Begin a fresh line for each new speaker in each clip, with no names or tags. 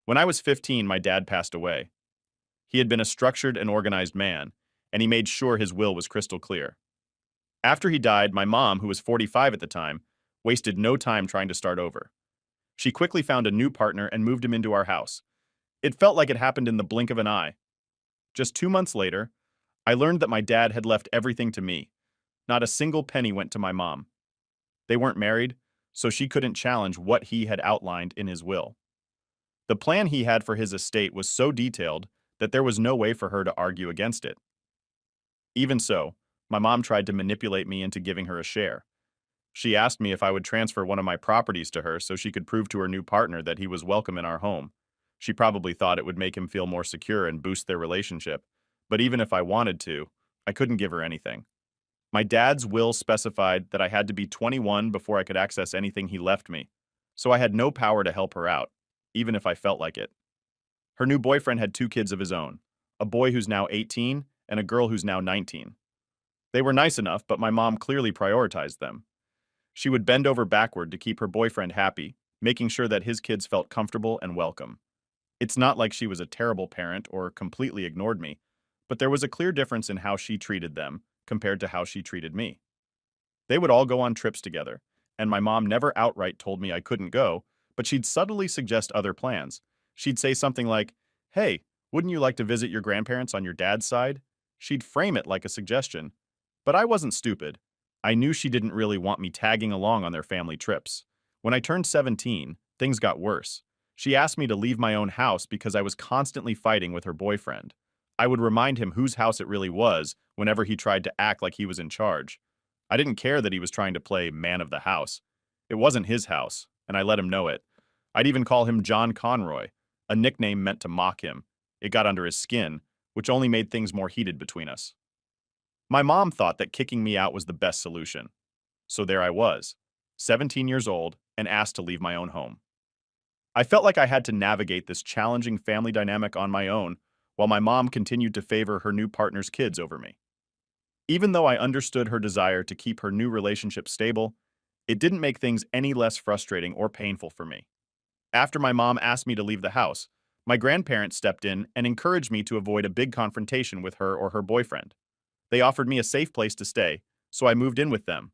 When I was 15, my dad passed away. He had been a structured and organized man, and he made sure his will was crystal clear. After he died, my mom, who was 45 at the time, wasted no time trying to start over. She quickly found a new partner and moved him into our house. It felt like it happened in the blink of an eye. Just 2 months later, I learned that my dad had left everything to me. Not a single penny went to my mom. They weren't married, so she couldn't challenge what he had outlined in his will. The plan he had for his estate was so detailed that there was no way for her to argue against it. Even so, my mom tried to manipulate me into giving her a share. She asked me if I would transfer one of my properties to her so she could prove to her new partner that he was welcome in our home. She probably thought it would make him feel more secure and boost their relationship, but even if I wanted to, I couldn't give her anything. My dad's will specified that I had to be 21 before I could access anything he left me, so I had no power to help her out, even if I felt like it. Her new boyfriend had 2 kids of his own, a boy who's now 18 and a girl who's now 19. They were nice enough, but my mom clearly prioritized them. She would bend over backward to keep her boyfriend happy, making sure that his kids felt comfortable and welcome. It's not like she was a terrible parent or completely ignored me, but there was a clear difference in how she treated them compared to how she treated me. They would all go on trips together, and my mom never outright told me I couldn't go, but she'd subtly suggest other plans. She'd say something like, "Hey, wouldn't you like to visit your grandparents on your dad's side?" She'd frame it like a suggestion. But I wasn't stupid. I knew she didn't really want me tagging along on their family trips. When I turned 17, things got worse. She asked me to leave my own house because I was constantly fighting with her boyfriend. I would remind him whose house it really was whenever he tried to act like he was in charge. I didn't care that he was trying to play man of the house. It wasn't his house, and I let him know it. I'd even call him John Conroy, a nickname meant to mock him. It got under his skin, which only made things more heated between us. My mom thought that kicking me out was the best solution. So there I was, 17 years old, and asked to leave my own home. I felt like I had to navigate this challenging family dynamic on my own, while my mom continued to favor her new partner's kids over me. Even though I understood her desire to keep her new relationship stable, it didn't make things any less frustrating or painful for me. After my mom asked me to leave the house, my grandparents stepped in and encouraged me to avoid a big confrontation with her or her boyfriend. They offered me a safe place to stay, so I moved in with them.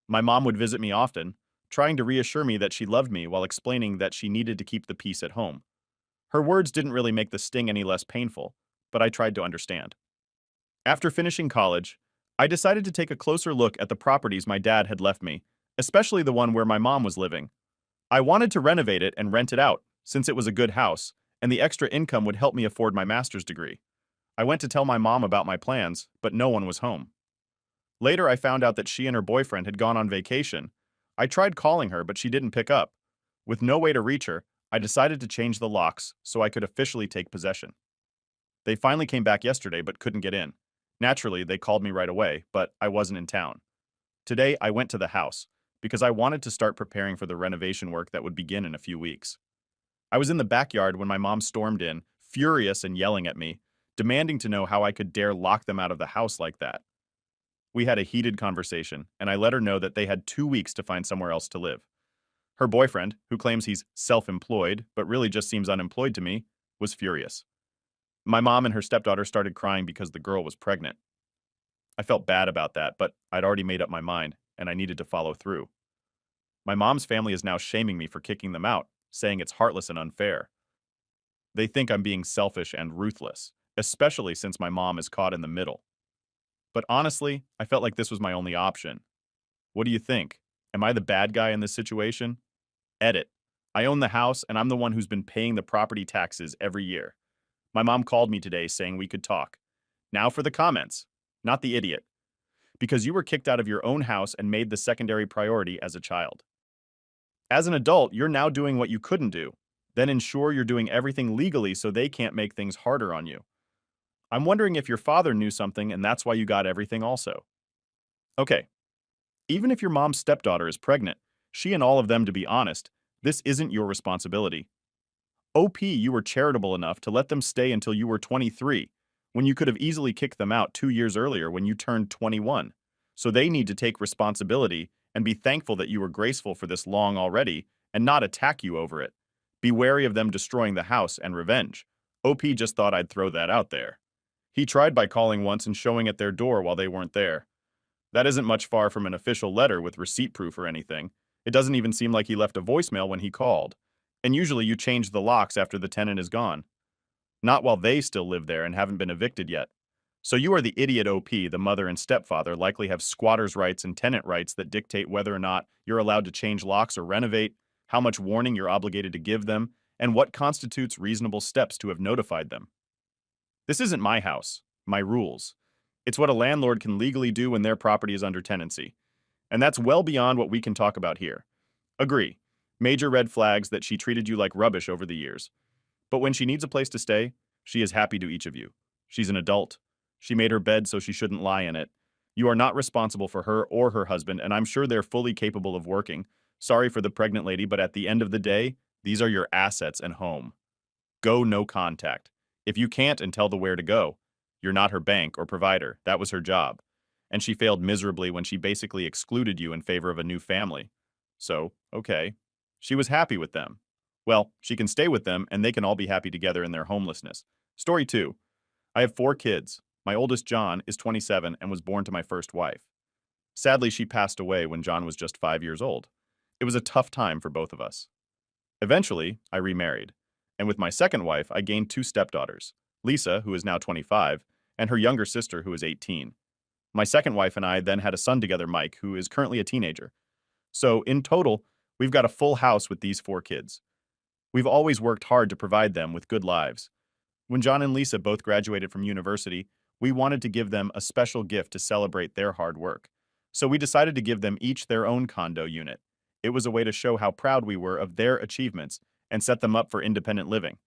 My mom would visit me often, trying to reassure me that she loved me while explaining that she needed to keep the peace at home. Her words didn't really make the sting any less painful, but I tried to understand. After finishing college, I decided to take a closer look at the properties my dad had left me, especially the one where my mom was living. I wanted to renovate it and rent it out, since it was a good house, and the extra income would help me afford my master's degree. I went to tell my mom about my plans, but no one was home. Later, I found out that she and her boyfriend had gone on vacation. I tried calling her, but she didn't pick up. With no way to reach her, I decided to change the locks so I could officially take possession. They finally came back yesterday but couldn't get in. Naturally, they called me right away, but I wasn't in town. Today, I went to the house because I wanted to start preparing for the renovation work that would begin in a few weeks. I was in the backyard when my mom stormed in, furious and yelling at me, demanding to know how I could dare lock them out of the house like that. We had a heated conversation, and I let her know that they had 2 weeks to find somewhere else to live. Her boyfriend, who claims he's self-employed but really just seems unemployed to me, was furious. My mom and her stepdaughter started crying because the girl was pregnant. I felt bad about that, but I'd already made up my mind, and I needed to follow through. My mom's family is now shaming me for kicking them out, saying it's heartless and unfair. They think I'm being selfish and ruthless, especially since my mom is caught in the middle. But honestly, I felt like this was my only option. What do you think? Am I the bad guy in this situation? Edit. I own the house, and I'm the one who's been paying the property taxes every year. My mom called me today saying we could talk. Now for the comments. Not the idiot. Because you were kicked out of your own house and made the secondary priority as a child. As an adult, you're now doing what you couldn't do. Then ensure you're doing everything legally so they can't make things harder on you. I'm wondering if your father knew something and that's why you got everything also. Okay, even if your mom's stepdaughter is pregnant, she and all of them, to be honest, this isn't your responsibility. OP, you were charitable enough to let them stay until you were 23, when you could have easily kicked them out 2 years earlier when you turned 21. So they need to take responsibility and be thankful that you were graceful for this long already and not attack you over it. Be wary of them destroying the house and revenge. OP just thought I'd throw that out there. He tried by calling once and showing at their door while they weren't there. That isn't much far from an official letter with receipt proof or anything. It doesn't even seem like he left a voicemail when he called. And usually you change the locks after the tenant is gone. Not while they still live there and haven't been evicted yet. So you are the idiot OP. The mother and stepfather likely have squatters' rights and tenant rights that dictate whether or not you're allowed to change locks or renovate, how much warning you're obligated to give them, and what constitutes reasonable steps to have notified them. This isn't my house, my rules. It's what a landlord can legally do when their property is under tenancy. And that's well beyond what we can talk about here. Agree. Major red flags that she treated you like rubbish over the years. But when she needs a place to stay, she is happy to each of you. She's an adult. She made her bed so she shouldn't lie in it. You are not responsible for her or her husband, and I'm sure they're fully capable of working. Sorry for the pregnant lady, but at the end of the day, these are your assets and home. Go no contact. If you can't and tell the where to go, you're not her bank or provider. That was her job. And she failed miserably when she basically excluded you in favor of a new family. So, okay. She was happy with them. Well, she can stay with them and they can all be happy together in their homelessness. Story 2. I have 4 kids. My oldest, John, is 27 and was born to my first wife. Sadly, she passed away when John was just 5 years old. It was a tough time for both of us. Eventually, I remarried. And with my second wife, I gained 2 stepdaughters, Lisa, who is now 25, and her younger sister, who is 18. My second wife and I then had a son together, Mike, who is currently a teenager. So, in total, we've got a full house with these 4 kids. We've always worked hard to provide them with good lives. When John and Lisa both graduated from university, we wanted to give them a special gift to celebrate their hard work. So we decided to give them each their own condo unit. It was a way to show how proud we were of their achievements and set them up for independent living.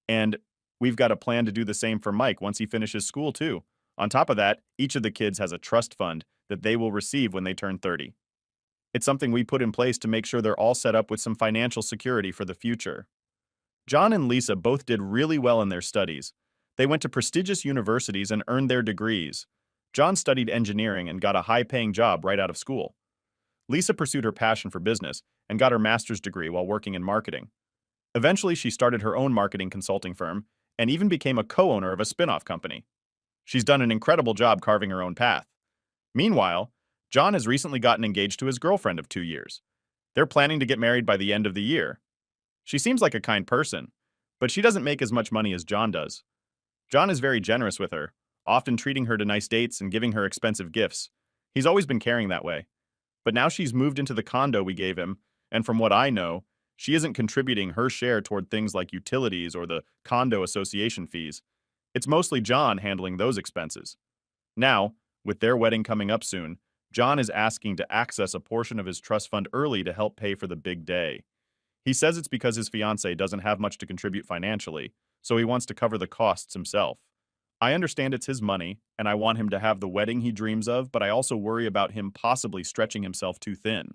And we've got a plan to do the same for Mike once he finishes school too. On top of that, each of the kids has a trust fund that they will receive when they turn 30. It's something we put in place to make sure they're all set up with some financial security for the future. John and Lisa both did really well in their studies. They went to prestigious universities and earned their degrees. John studied engineering and got a high-paying job right out of school. Lisa pursued her passion for business and got her master's degree while working in marketing. Eventually, she started her own marketing consulting firm and even became a co-owner of a spin-off company. She's done an incredible job carving her own path. Meanwhile, John has recently gotten engaged to his girlfriend of 2 years. They're planning to get married by the end of the year. She seems like a kind person, but she doesn't make as much money as John does. John is very generous with her, often treating her to nice dates and giving her expensive gifts. He's always been caring that way. But now she's moved into the condo we gave him, and from what I know, she isn't contributing her share toward things like utilities or the condo association fees. It's mostly John handling those expenses. Now, with their wedding coming up soon, John is asking to access a portion of his trust fund early to help pay for the big day. He says it's because his fiancée doesn't have much to contribute financially, so he wants to cover the costs himself. I understand it's his money, and I want him to have the wedding he dreams of, but I also worry about him possibly stretching himself too thin.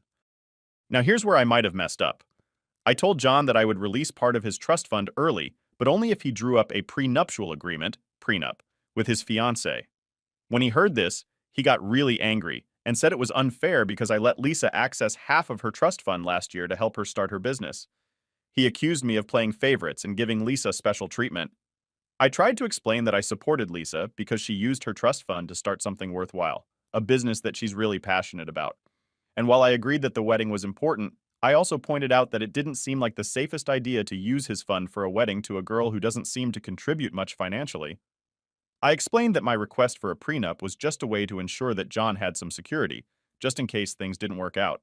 Now here's where I might have messed up. I told John that I would release part of his trust fund early, but only if he drew up a prenuptial agreement, prenup, with his fiancée. When he heard this, he got really angry and said it was unfair because I let Lisa access half of her trust fund last year to help her start her business. He accused me of playing favorites and giving Lisa special treatment. I tried to explain that I supported Lisa because she used her trust fund to start something worthwhile, a business that she's really passionate about. And while I agreed that the wedding was important, I also pointed out that it didn't seem like the safest idea to use his fund for a wedding to a girl who doesn't seem to contribute much financially. I explained that my request for a prenup was just a way to ensure that John had some security, just in case things didn't work out.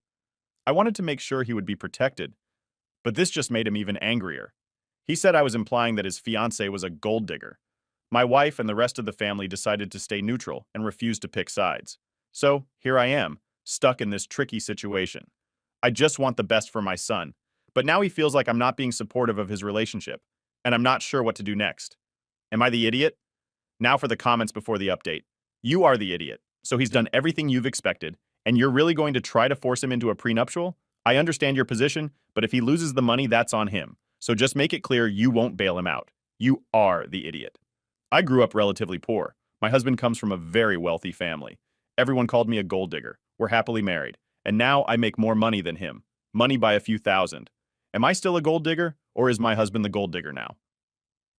I wanted to make sure he would be protected, but this just made him even angrier. He said I was implying that his fiancée was a gold digger. My wife and the rest of the family decided to stay neutral and refused to pick sides. So, here I am, stuck in this tricky situation. I just want the best for my son, but now he feels like I'm not being supportive of his relationship, and I'm not sure what to do next. Am I the idiot? Now for the comments before the update. You are the idiot, so he's done everything you've expected, and you're really going to try to force him into a prenuptial? I understand your position, but if he loses the money, that's on him. So just make it clear you won't bail him out. You are the idiot. I grew up relatively poor. My husband comes from a very wealthy family. Everyone called me a gold digger. We're happily married. And now I make more money than him. Money by a few thousand. Am I still a gold digger, or is my husband the gold digger now?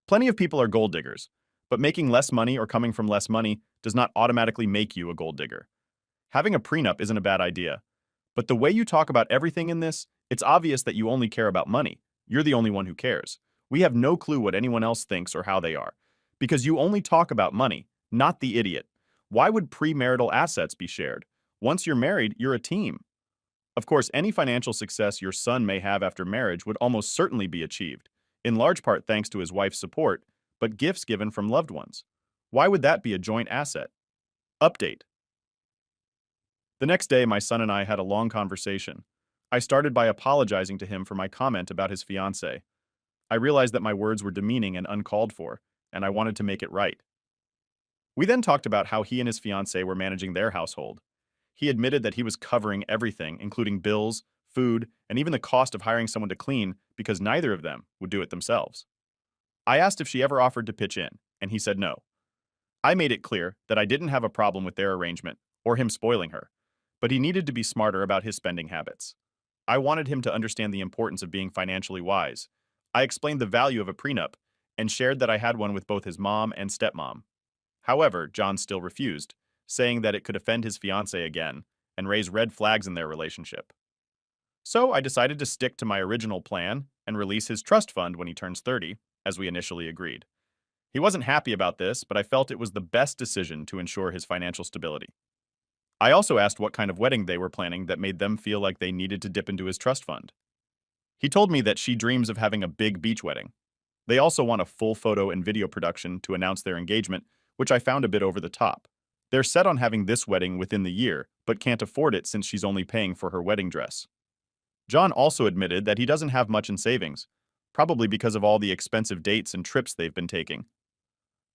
Plenty of people are gold diggers, but making less money or coming from less money does not automatically make you a gold digger. Having a prenup isn't a bad idea, but the way you talk about everything in this, it's obvious that you only care about money. You're the only one who cares. We have no clue what anyone else thinks or how they are, because you only talk about money, not the idiot. Why would premarital assets be shared? Once you're married, you're a team. Of course, any financial success your son may have after marriage would almost certainly be achieved, in large part thanks to his wife's support, but gifts given from loved ones. Why would that be a joint asset? Update. The next day, my son and I had a long conversation. I started by apologizing to him for my comment about his fiancée. I realized that my words were demeaning and uncalled for, and I wanted to make it right. We then talked about how he and his fiancée were managing their household. He admitted that he was covering everything, including bills, food, and even the cost of hiring someone to clean because neither of them would do it themselves. I asked if she ever offered to pitch in, and he said no. I made it clear that I didn't have a problem with their arrangement or him spoiling her, but he needed to be smarter about his spending habits. I wanted him to understand the importance of being financially wise. I explained the value of a prenup and shared that I had one with both his mom and stepmom. However, John still refused, saying that it could offend his fiancée again and raise red flags in their relationship. So I decided to stick to my original plan and release his trust fund when he turns 30, as we initially agreed. He wasn't happy about this, but I felt it was the best decision to ensure his financial stability. I also asked what kind of wedding they were planning that made them feel like they needed to dip into his trust fund. He told me that she dreams of having a big beach wedding. They also want a full photo and video production to announce their engagement, which I found a bit over the top. They're set on having this wedding within the year, but can't afford it since she's only paying for her wedding dress. John also admitted that he doesn't have much in savings, probably because of all the expensive dates and trips they've been taking.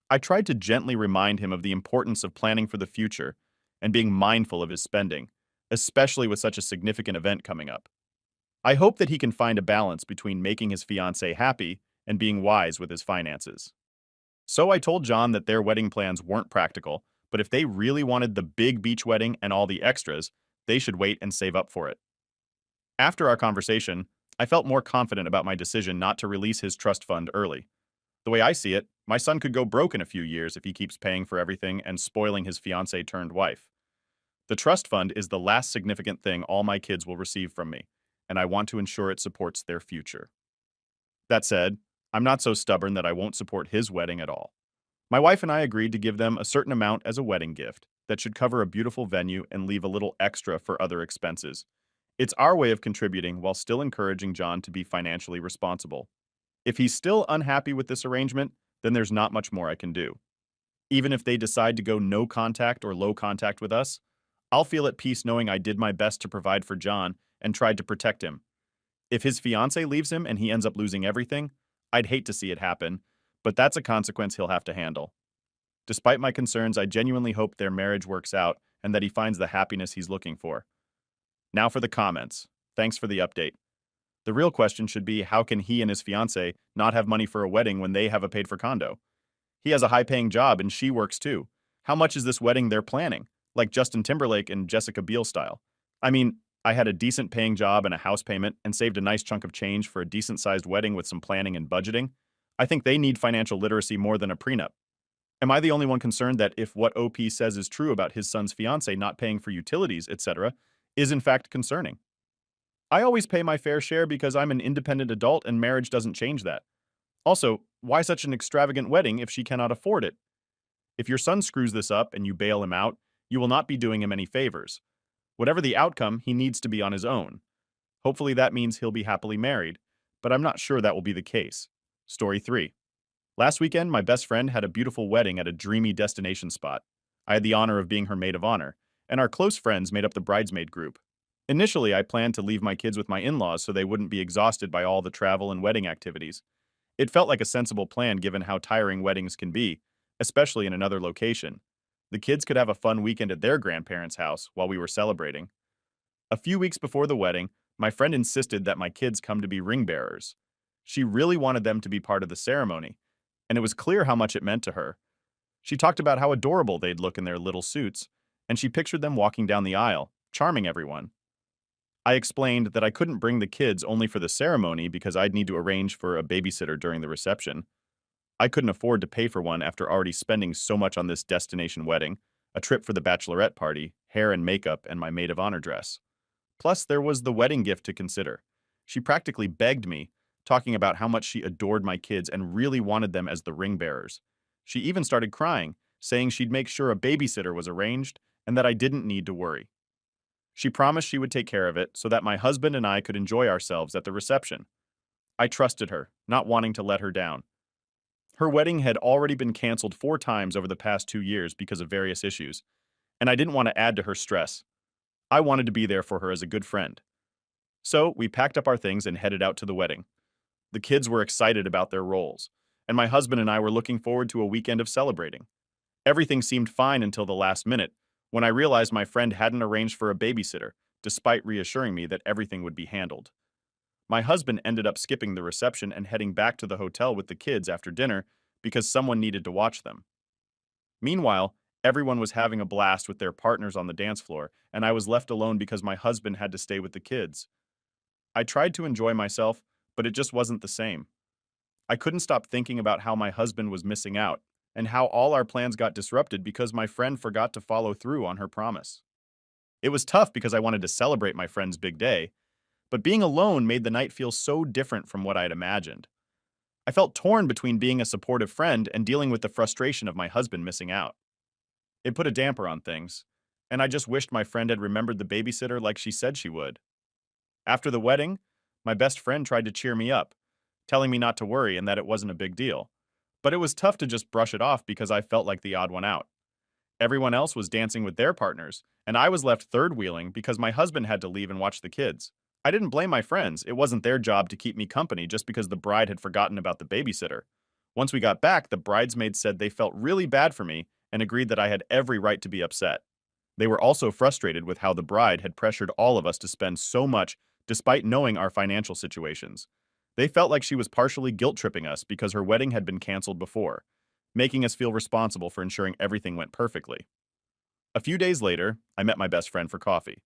I tried to gently remind him of the importance of planning for the future and being mindful of his spending, especially with such a significant event coming up. I hope that he can find a balance between making his fiancée happy and being wise with his finances. So I told John that their wedding plans weren't practical, but if they really wanted the big beach wedding and all the extras, they should wait and save up for it. After our conversation, I felt more confident about my decision not to release his trust fund early. The way I see it, my son could go broke in a few years if he keeps paying for everything and spoiling his fiancée turned wife. The trust fund is the last significant thing all my kids will receive from me, and I want to ensure it supports their future. That said, I'm not so stubborn that I won't support his wedding at all. My wife and I agreed to give them a certain amount as a wedding gift that should cover a beautiful venue and leave a little extra for other expenses. It's our way of contributing while still encouraging John to be financially responsible. If he's still unhappy with this arrangement, then there's not much more I can do. Even if they decide to go no contact or low contact with us, I'll feel at peace knowing I did my best to provide for John and tried to protect him. If his fiancée leaves him and he ends up losing everything, I'd hate to see it happen, but that's a consequence he'll have to handle. Despite my concerns, I genuinely hope their marriage works out and that he finds the happiness he's looking for. Now for the comments. Thanks for the update. The real question should be, how can he and his fiancée not have money for a wedding when they have a paid-for condo? He has a high-paying job and she works too. How much is this wedding they're planning? Like Justin Timberlake and Jessica Biel style. I mean, I had a decent paying job and a house payment and saved a nice chunk of change for a decent-sized wedding with some planning and budgeting. I think they need financial literacy more than a prenup. Am I the only one concerned that if what OP says is true about his son's fiancée not paying for utilities, etc., is in fact concerning? I always pay my fair share because I'm an independent adult and marriage doesn't change that. Also, why such an extravagant wedding if she cannot afford it? If your son screws this up and you bail him out, you will not be doing him any favors. Whatever the outcome, he needs to be on his own. Hopefully that means he'll be happily married, but I'm not sure that will be the case. Story 3. Last weekend, my best friend had a beautiful wedding at a dreamy destination spot. I had the honor of being her maid of honor, and our close friends made up the bridesmaid group. Initially, I planned to leave my kids with my in-laws so they wouldn't be exhausted by all the travel and wedding activities. It felt like a sensible plan given how tiring weddings can be, especially in another location. The kids could have a fun weekend at their grandparents' house while we were celebrating. A few weeks before the wedding, my friend insisted that my kids come to be ring bearers. She really wanted them to be part of the ceremony, and it was clear how much it meant to her. She talked about how adorable they'd look in their little suits, and she pictured them walking down the aisle, charming everyone. I explained that I couldn't bring the kids only for the ceremony because I'd need to arrange for a babysitter during the reception. I couldn't afford to pay for one after already spending so much on this destination wedding, a trip for the bachelorette party, hair and makeup, and my maid of honor dress. Plus, there was the wedding gift to consider. She practically begged me, talking about how much she adored my kids and really wanted them as the ring bearers. She even started crying, saying she'd make sure a babysitter was arranged and that I didn't need to worry. She promised she would take care of it so that my husband and I could enjoy ourselves at the reception. I trusted her, not wanting to let her down. Her wedding had already been canceled 4 times over the past 2 years because of various issues, and I didn't want to add to her stress. I wanted to be there for her as a good friend. So we packed up our things and headed out to the wedding. The kids were excited about their roles, and my husband and I were looking forward to a weekend of celebrating. Everything seemed fine until the last minute, when I realized my friend hadn't arranged for a babysitter, despite reassuring me that everything would be handled. My husband ended up skipping the reception and heading back to the hotel with the kids after dinner because someone needed to watch them. Meanwhile, everyone was having a blast with their partners on the dance floor, and I was left alone because my husband had to stay with the kids. I tried to enjoy myself, but it just wasn't the same. I couldn't stop thinking about how my husband was missing out, and how all our plans got disrupted because my friend forgot to follow through on her promise. It was tough because I wanted to celebrate my friend's big day, but being alone made the night feel so different from what I had imagined. I felt torn between being a supportive friend and dealing with the frustration of my husband missing out. It put a damper on things, and I just wished my friend had remembered the babysitter like she said she would. After the wedding, my best friend tried to cheer me up, telling me not to worry and that it wasn't a big deal. But it was tough to just brush it off because I felt like the odd one out. Everyone else was dancing with their partners, and I was left third wheeling because my husband had to leave and watch the kids. I didn't blame my friends. It wasn't their job to keep me company just because the bride had forgotten about the babysitter. Once we got back, the bridesmaids said they felt really bad for me and agreed that I had every right to be upset. They were also frustrated with how the bride had pressured all of us to spend so much despite knowing our financial situations. They felt like she was partially guilt-tripping us because her wedding had been canceled before, making us feel responsible for ensuring everything went perfectly. A few days later, I met my best friend for coffee.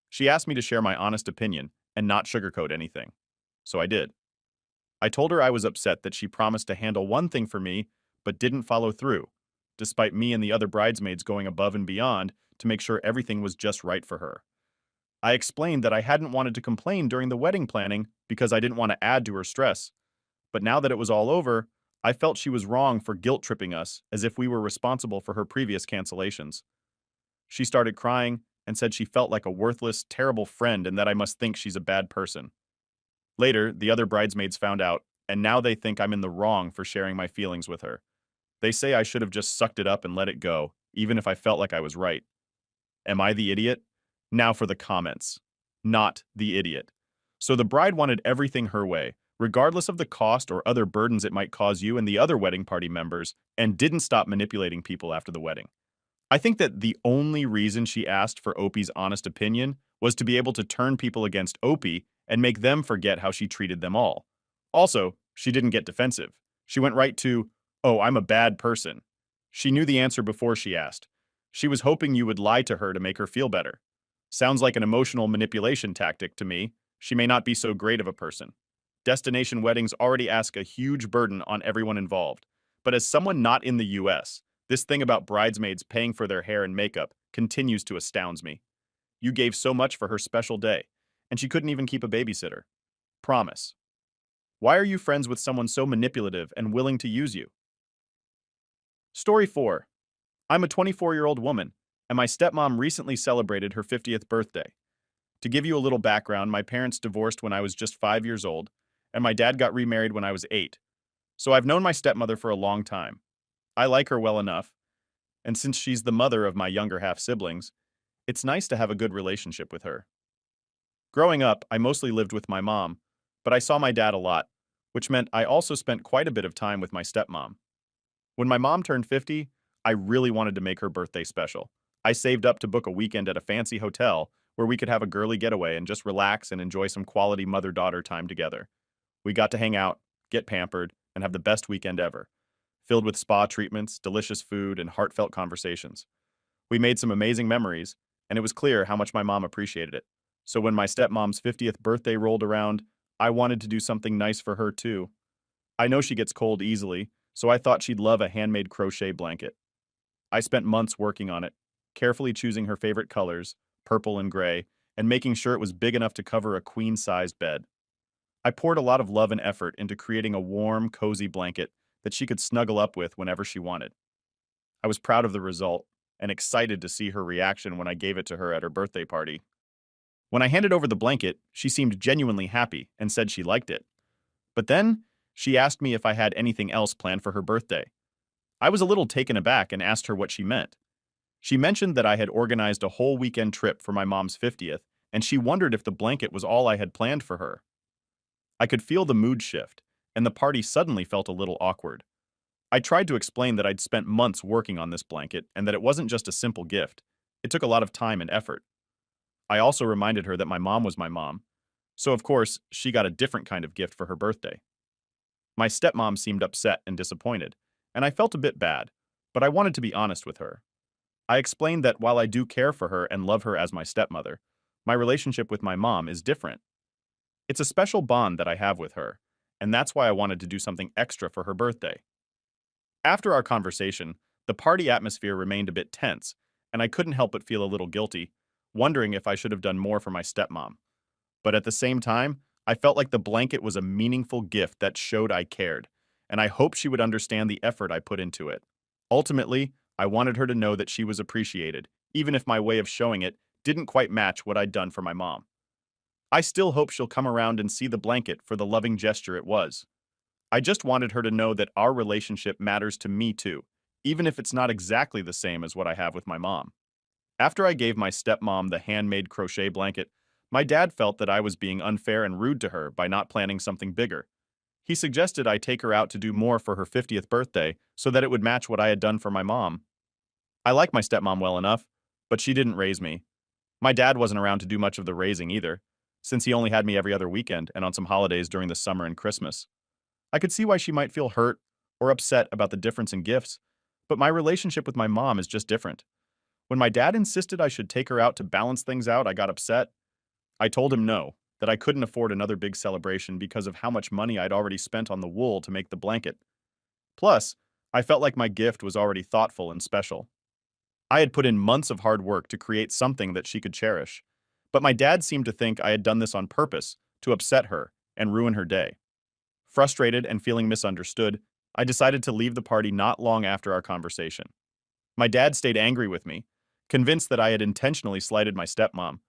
She asked me to share my honest opinion and not sugarcoat anything. So I did. I told her I was upset that she promised to handle one thing for me, but didn't follow through, despite me and the other bridesmaids going above and beyond to make sure everything was just right for her. I explained that I hadn't wanted to complain during the wedding planning because I didn't want to add to her stress, but now that it was all over, I felt she was wrong for guilt-tripping us as if we were responsible for her previous cancellations. She started crying and said she felt like a worthless, terrible friend and that I must think she's a bad person. Later, the other bridesmaids found out, and now they think I'm in the wrong for sharing my feelings with her. They say I should have just sucked it up and let it go, even if I felt like I was right. Am I the idiot? Now for the comments. Not the idiot. So the bride wanted everything her way, regardless of the cost or other burdens it might cause you and the other wedding party members, and didn't stop manipulating people after the wedding. I think that the only reason she asked for Opie's honest opinion was to be able to turn people against Opie and make them forget how she treated them all. Also, she didn't get defensive. She went right to, "Oh, I'm a bad person." She knew the answer before she asked. She was hoping you would lie to her to make her feel better. Sounds like an emotional manipulation tactic to me. She may not be so great of a person. Destination weddings already ask a huge burden on everyone involved. But as someone not in the US, this thing about bridesmaids paying for their hair and makeup continues to astound me. You gave so much for her special day, and she couldn't even keep a babysitter. Promise. Why are you friends with someone so manipulative and willing to use you? Story 4. I'm a 24-year-old woman, and my stepmom recently celebrated her 50th birthday. To give you a little background, my parents divorced when I was just 5 years old, and my dad got remarried when I was 8. So I've known my stepmother for a long time. I like her well enough, and since she's the mother of my younger half-siblings, it's nice to have a good relationship with her. Growing up, I mostly lived with my mom, but I saw my dad a lot, which meant I also spent quite a bit of time with my stepmom. When my mom turned 50, I really wanted to make her birthday special. I saved up to book a weekend at a fancy hotel where we could have a girly getaway and just relax and enjoy some quality mother-daughter time together. We got to hang out, get pampered, and have the best weekend ever, filled with spa treatments, delicious food, and heartfelt conversations. We made some amazing memories, and it was clear how much my mom appreciated it. So when my stepmom's 50th birthday rolled around, I wanted to do something nice for her too. I know she gets cold easily, so I thought she'd love a handmade crochet blanket. I spent months working on it, carefully choosing her favorite colors, purple and gray, and making sure it was big enough to cover a queen-sized bed. I poured a lot of love and effort into creating a warm, cozy blanket that she could snuggle up with whenever she wanted. I was proud of the result and excited to see her reaction when I gave it to her at her birthday party. When I handed over the blanket, she seemed genuinely happy and said she liked it. But then, she asked me if I had anything else planned for her birthday. I was a little taken aback and asked her what she meant. She mentioned that I had organized a whole weekend trip for my mom's 50th, and she wondered if the blanket was all I had planned for her. I could feel the mood shift, and the party suddenly felt a little awkward. I tried to explain that I'd spent months working on this blanket and that it wasn't just a simple gift. It took a lot of time and effort. I also reminded her that my mom was my mom, so of course, she got a different kind of gift for her birthday. My stepmom seemed upset and disappointed, and I felt a bit bad, but I wanted to be honest with her. I explained that while I do care for her and love her as my stepmother, my relationship with my mom is different. It's a special bond that I have with her, and that's why I wanted to do something extra for her birthday. After our conversation, the party atmosphere remained a bit tense, and I couldn't help but feel a little guilty, wondering if I should have done more for my stepmom. But at the same time, I felt like the blanket was a meaningful gift that showed I cared, and I hoped she would understand the effort I put into it. Ultimately, I wanted her to know that she was appreciated, even if my way of showing it didn't quite match what I'd done for my mom. I still hope she'll come around and see the blanket for the loving gesture it was. I just wanted her to know that our relationship matters to me too, even if it's not exactly the same as what I have with my mom. After I gave my stepmom the handmade crochet blanket, my dad felt that I was being unfair and rude to her by not planning something bigger. He suggested I take her out to do more for her 50th birthday so that it would match what I had done for my mom. I like my stepmom well enough, but she didn't raise me. My dad wasn't around to do much of the raising either, since he only had me every other weekend and on some holidays during the summer and Christmas. I could see why she might feel hurt or upset about the difference in gifts, but my relationship with my mom is just different. When my dad insisted I should take her out to balance things out, I got upset. I told him no, that I couldn't afford another big celebration because of how much money I'd already spent on the wool to make the blanket. Plus, I felt like my gift was already thoughtful and special. I had put in months of hard work to create something that she could cherish. But my dad seemed to think I had done this on purpose, to upset her and ruin her day. Frustrated and feeling misunderstood, I decided to leave the party not long after our conversation. My dad stayed angry with me, convinced that I had intentionally slighted my stepmom,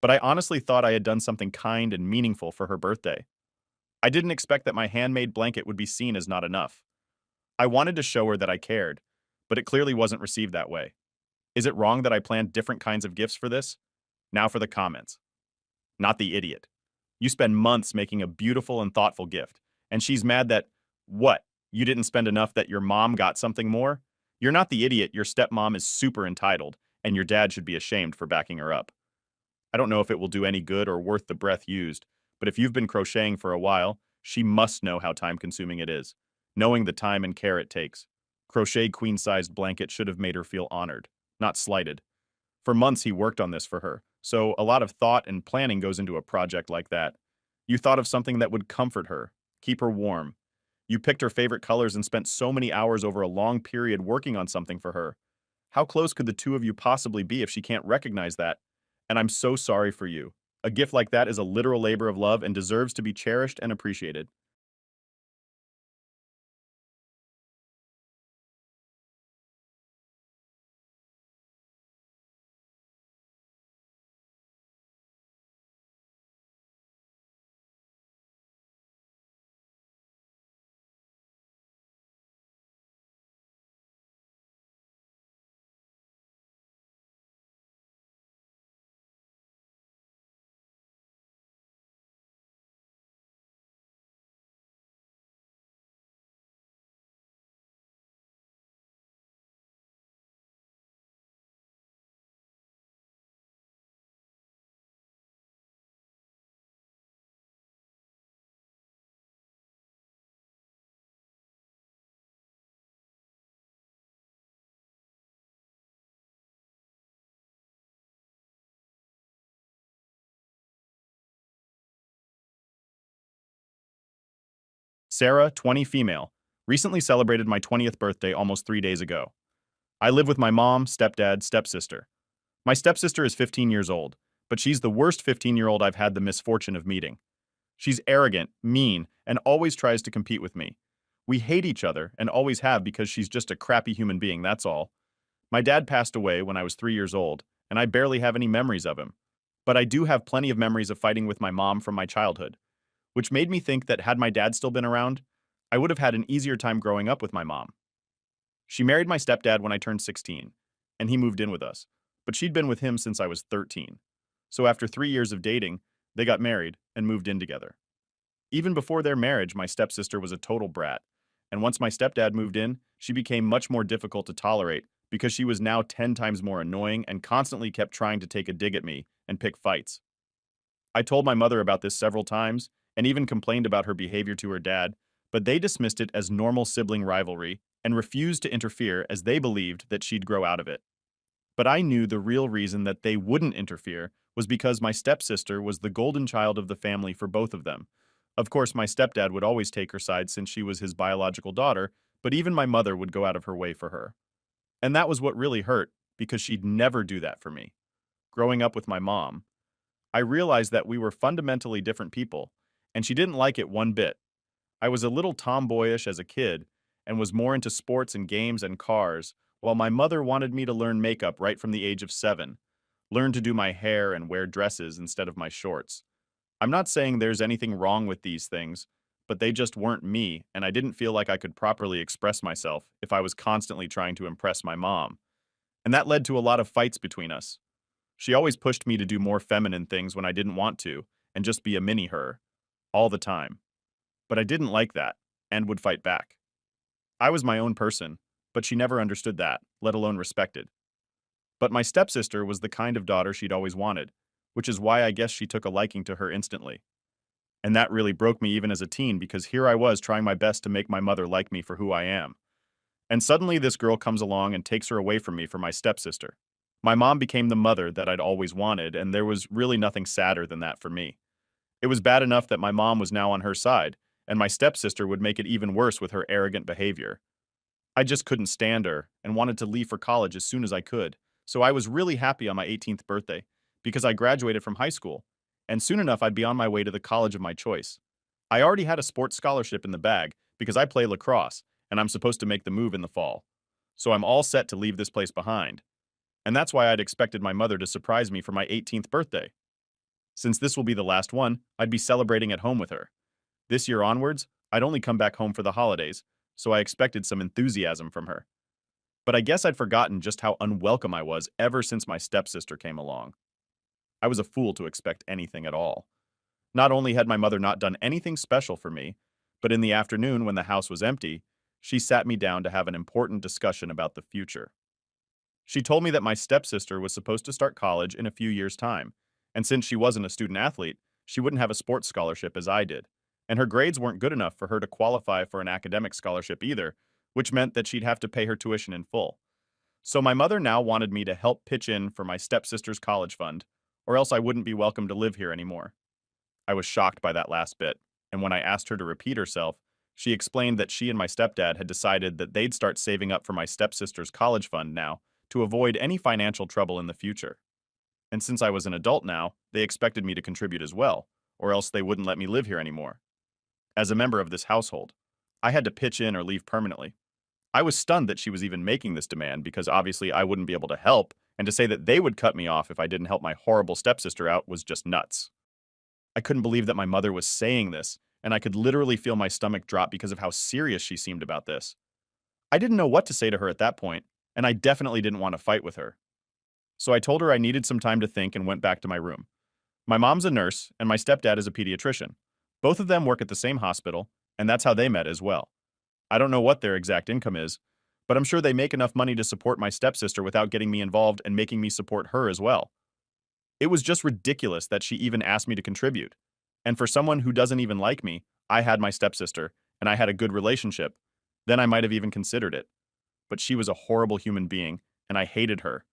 but I honestly thought I had done something kind and meaningful for her birthday. I didn't expect that my handmade blanket would be seen as not enough. I wanted to show her that I cared, but it clearly wasn't received that way. Is it wrong that I planned different kinds of gifts for this? Now for the comments. Not the idiot. You spend months making a beautiful and thoughtful gift, and she's mad that, what, you didn't spend enough that your mom got something more? You're not the idiot, your stepmom is super entitled, and your dad should be ashamed for backing her up. I don't know if it will do any good or worth the breath used, but if you've been crocheting for a while, she must know how time-consuming it is, knowing the time and care it takes. Crochet queen-sized blanket should have made her feel honored, not slighted. For months he worked on this for her, so a lot of thought and planning goes into a project like that. You thought of something that would comfort her, keep her warm. You picked her favorite colors and spent so many hours over a long period working on something for her. How close could the two of you possibly be if she can't recognize that? And I'm so sorry for you. A gift like that is a literal labor of love and deserves to be cherished and appreciated. Sarah, 20, female. Recently celebrated my 20th birthday almost 3 days ago. I live with my mom, stepdad, stepsister. My stepsister is 15 years old, but she's the worst 15-year-old I've had the misfortune of meeting. She's arrogant, mean, and always tries to compete with me. We hate each other and always have because she's just a crappy human being, that's all. My dad passed away when I was 3 years old, and I barely have any memories of him. But I do have plenty of memories of fighting with my mom from my childhood, which made me think that had my dad still been around, I would have had an easier time growing up with my mom. She married my stepdad when I turned 16, and he moved in with us, but she'd been with him since I was 13. So after 3 years of dating, they got married and moved in together. Even before their marriage, my stepsister was a total brat, and once my stepdad moved in, she became much more difficult to tolerate because she was now 10 times more annoying and constantly kept trying to take a dig at me and pick fights. I told my mother about this several times and even complained about her behavior to her dad, but they dismissed it as normal sibling rivalry and refused to interfere as they believed that she'd grow out of it. But I knew the real reason that they wouldn't interfere was because my stepsister was the golden child of the family for both of them. Of course, my stepdad would always take her side since she was his biological daughter, but even my mother would go out of her way for her. And that was what really hurt, because she'd never do that for me. Growing up with my mom, I realized that we were fundamentally different people, and she didn't like it one bit. I was a little tomboyish as a kid and was more into sports and games and cars, while my mother wanted me to learn makeup right from the age of 7, learn to do my hair and wear dresses instead of my shorts. I'm not saying there's anything wrong with these things, but they just weren't me, and I didn't feel like I could properly express myself if I was constantly trying to impress my mom. And that led to a lot of fights between us. She always pushed me to do more feminine things when I didn't want to, and just be a mini her, all the time. But I didn't like that, and would fight back. I was my own person, but she never understood that, let alone respected. But my stepsister was the kind of daughter she'd always wanted, which is why I guess she took a liking to her instantly. And that really broke me even as a teen because here I was trying my best to make my mother like me for who I am. And suddenly this girl comes along and takes her away from me for my stepsister. My mom became the mother that I'd always wanted, and there was really nothing sadder than that for me. It was bad enough that my mom was now on her side, and my stepsister would make it even worse with her arrogant behavior. I just couldn't stand her and wanted to leave for college as soon as I could, so I was really happy on my 18th birthday because I graduated from high school, and soon enough I'd be on my way to the college of my choice. I already had a sports scholarship in the bag because I play lacrosse, and I'm supposed to make the move in the fall. So I'm all set to leave this place behind. And that's why I'd expected my mother to surprise me for my 18th birthday. Since this will be the last one, I'd be celebrating at home with her. This year onwards, I'd only come back home for the holidays, so I expected some enthusiasm from her. But I guess I'd forgotten just how unwelcome I was ever since my stepsister came along. I was a fool to expect anything at all. Not only had my mother not done anything special for me, but in the afternoon when the house was empty, she sat me down to have an important discussion about the future. She told me that my stepsister was supposed to start college in a few years' time, and since she wasn't a student athlete, she wouldn't have a sports scholarship as I did, and her grades weren't good enough for her to qualify for an academic scholarship either, which meant that she'd have to pay her tuition in full. So my mother now wanted me to help pitch in for my stepsister's college fund, or else I wouldn't be welcome to live here anymore. I was shocked by that last bit, and when I asked her to repeat herself, she explained that she and my stepdad had decided that they'd start saving up for my stepsister's college fund now to avoid any financial trouble in the future. And since I was an adult now, they expected me to contribute as well, or else they wouldn't let me live here anymore. As a member of this household, I had to pitch in or leave permanently. I was stunned that she was even making this demand because obviously I wouldn't be able to help, and to say that they would cut me off if I didn't help my horrible stepsister out was just nuts. I couldn't believe that my mother was saying this, and I could literally feel my stomach drop because of how serious she seemed about this. I didn't know what to say to her at that point, and I definitely didn't want to fight with her. So I told her I needed some time to think and went back to my room. My mom's a nurse, and my stepdad is a pediatrician. Both of them work at the same hospital, and that's how they met as well. I don't know what their exact income is, but I'm sure they make enough money to support my stepsister without getting me involved and making me support her as well. It was just ridiculous that she even asked me to contribute. And for someone who doesn't even like me, I had my stepsister, and I had a good relationship. Then I might have even considered it. But she was a horrible human being, and I hated her.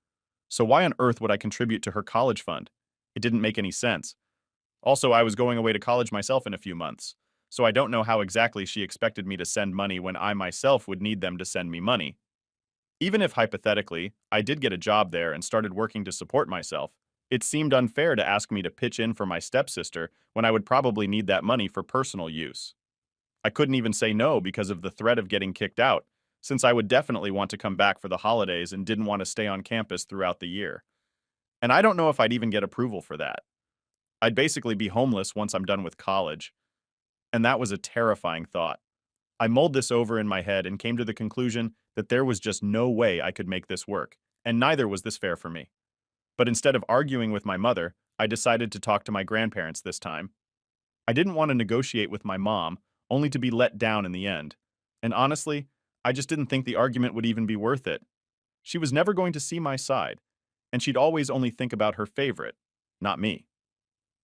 So why on earth would I contribute to her college fund? It didn't make any sense. Also, I was going away to college myself in a few months. so I don't know how exactly she expected me to send money when I myself would need them to send me money. Even if hypothetically, I did get a job there and started working to support myself, it seemed unfair to ask me to pitch in for my stepsister when I would probably need that money for personal use. I couldn't even say no because of the threat of getting kicked out, since I would definitely want to come back for the holidays and didn't want to stay on campus throughout the year. And I don't know if I'd even get approval for that. I'd basically be homeless once I'm done with college, and that was a terrifying thought. I mulled this over in my head and came to the conclusion that there was just no way I could make this work, and neither was this fair for me. But instead of arguing with my mother, I decided to talk to my grandparents this time. I didn't want to negotiate with my mom, only to be let down in the end. And honestly, I just didn't think the argument would even be worth it. She was never going to see my side, and she'd always only think about her favorite, not me.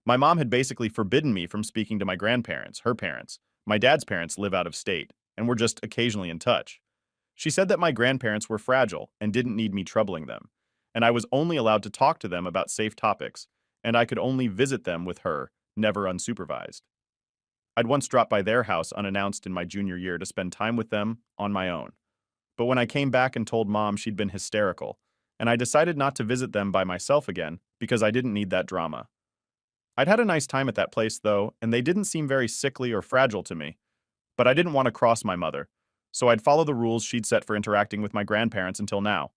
My mom had basically forbidden me from speaking to my grandparents, her parents. My dad's parents live out of state, and were just occasionally in touch. She said that my grandparents were fragile and didn't need me troubling them, and I was only allowed to talk to them about safe topics, and I could only visit them with her, never unsupervised. I'd once dropped by their house unannounced in my junior year to spend time with them on my own. But when I came back and told mom, she'd been hysterical, and I decided not to visit them by myself again because I didn't need that drama. I'd had a nice time at that place, though, and they didn't seem very sickly or fragile to me, but I didn't want to cross my mother, so I'd follow the rules she'd set for interacting with my grandparents until now.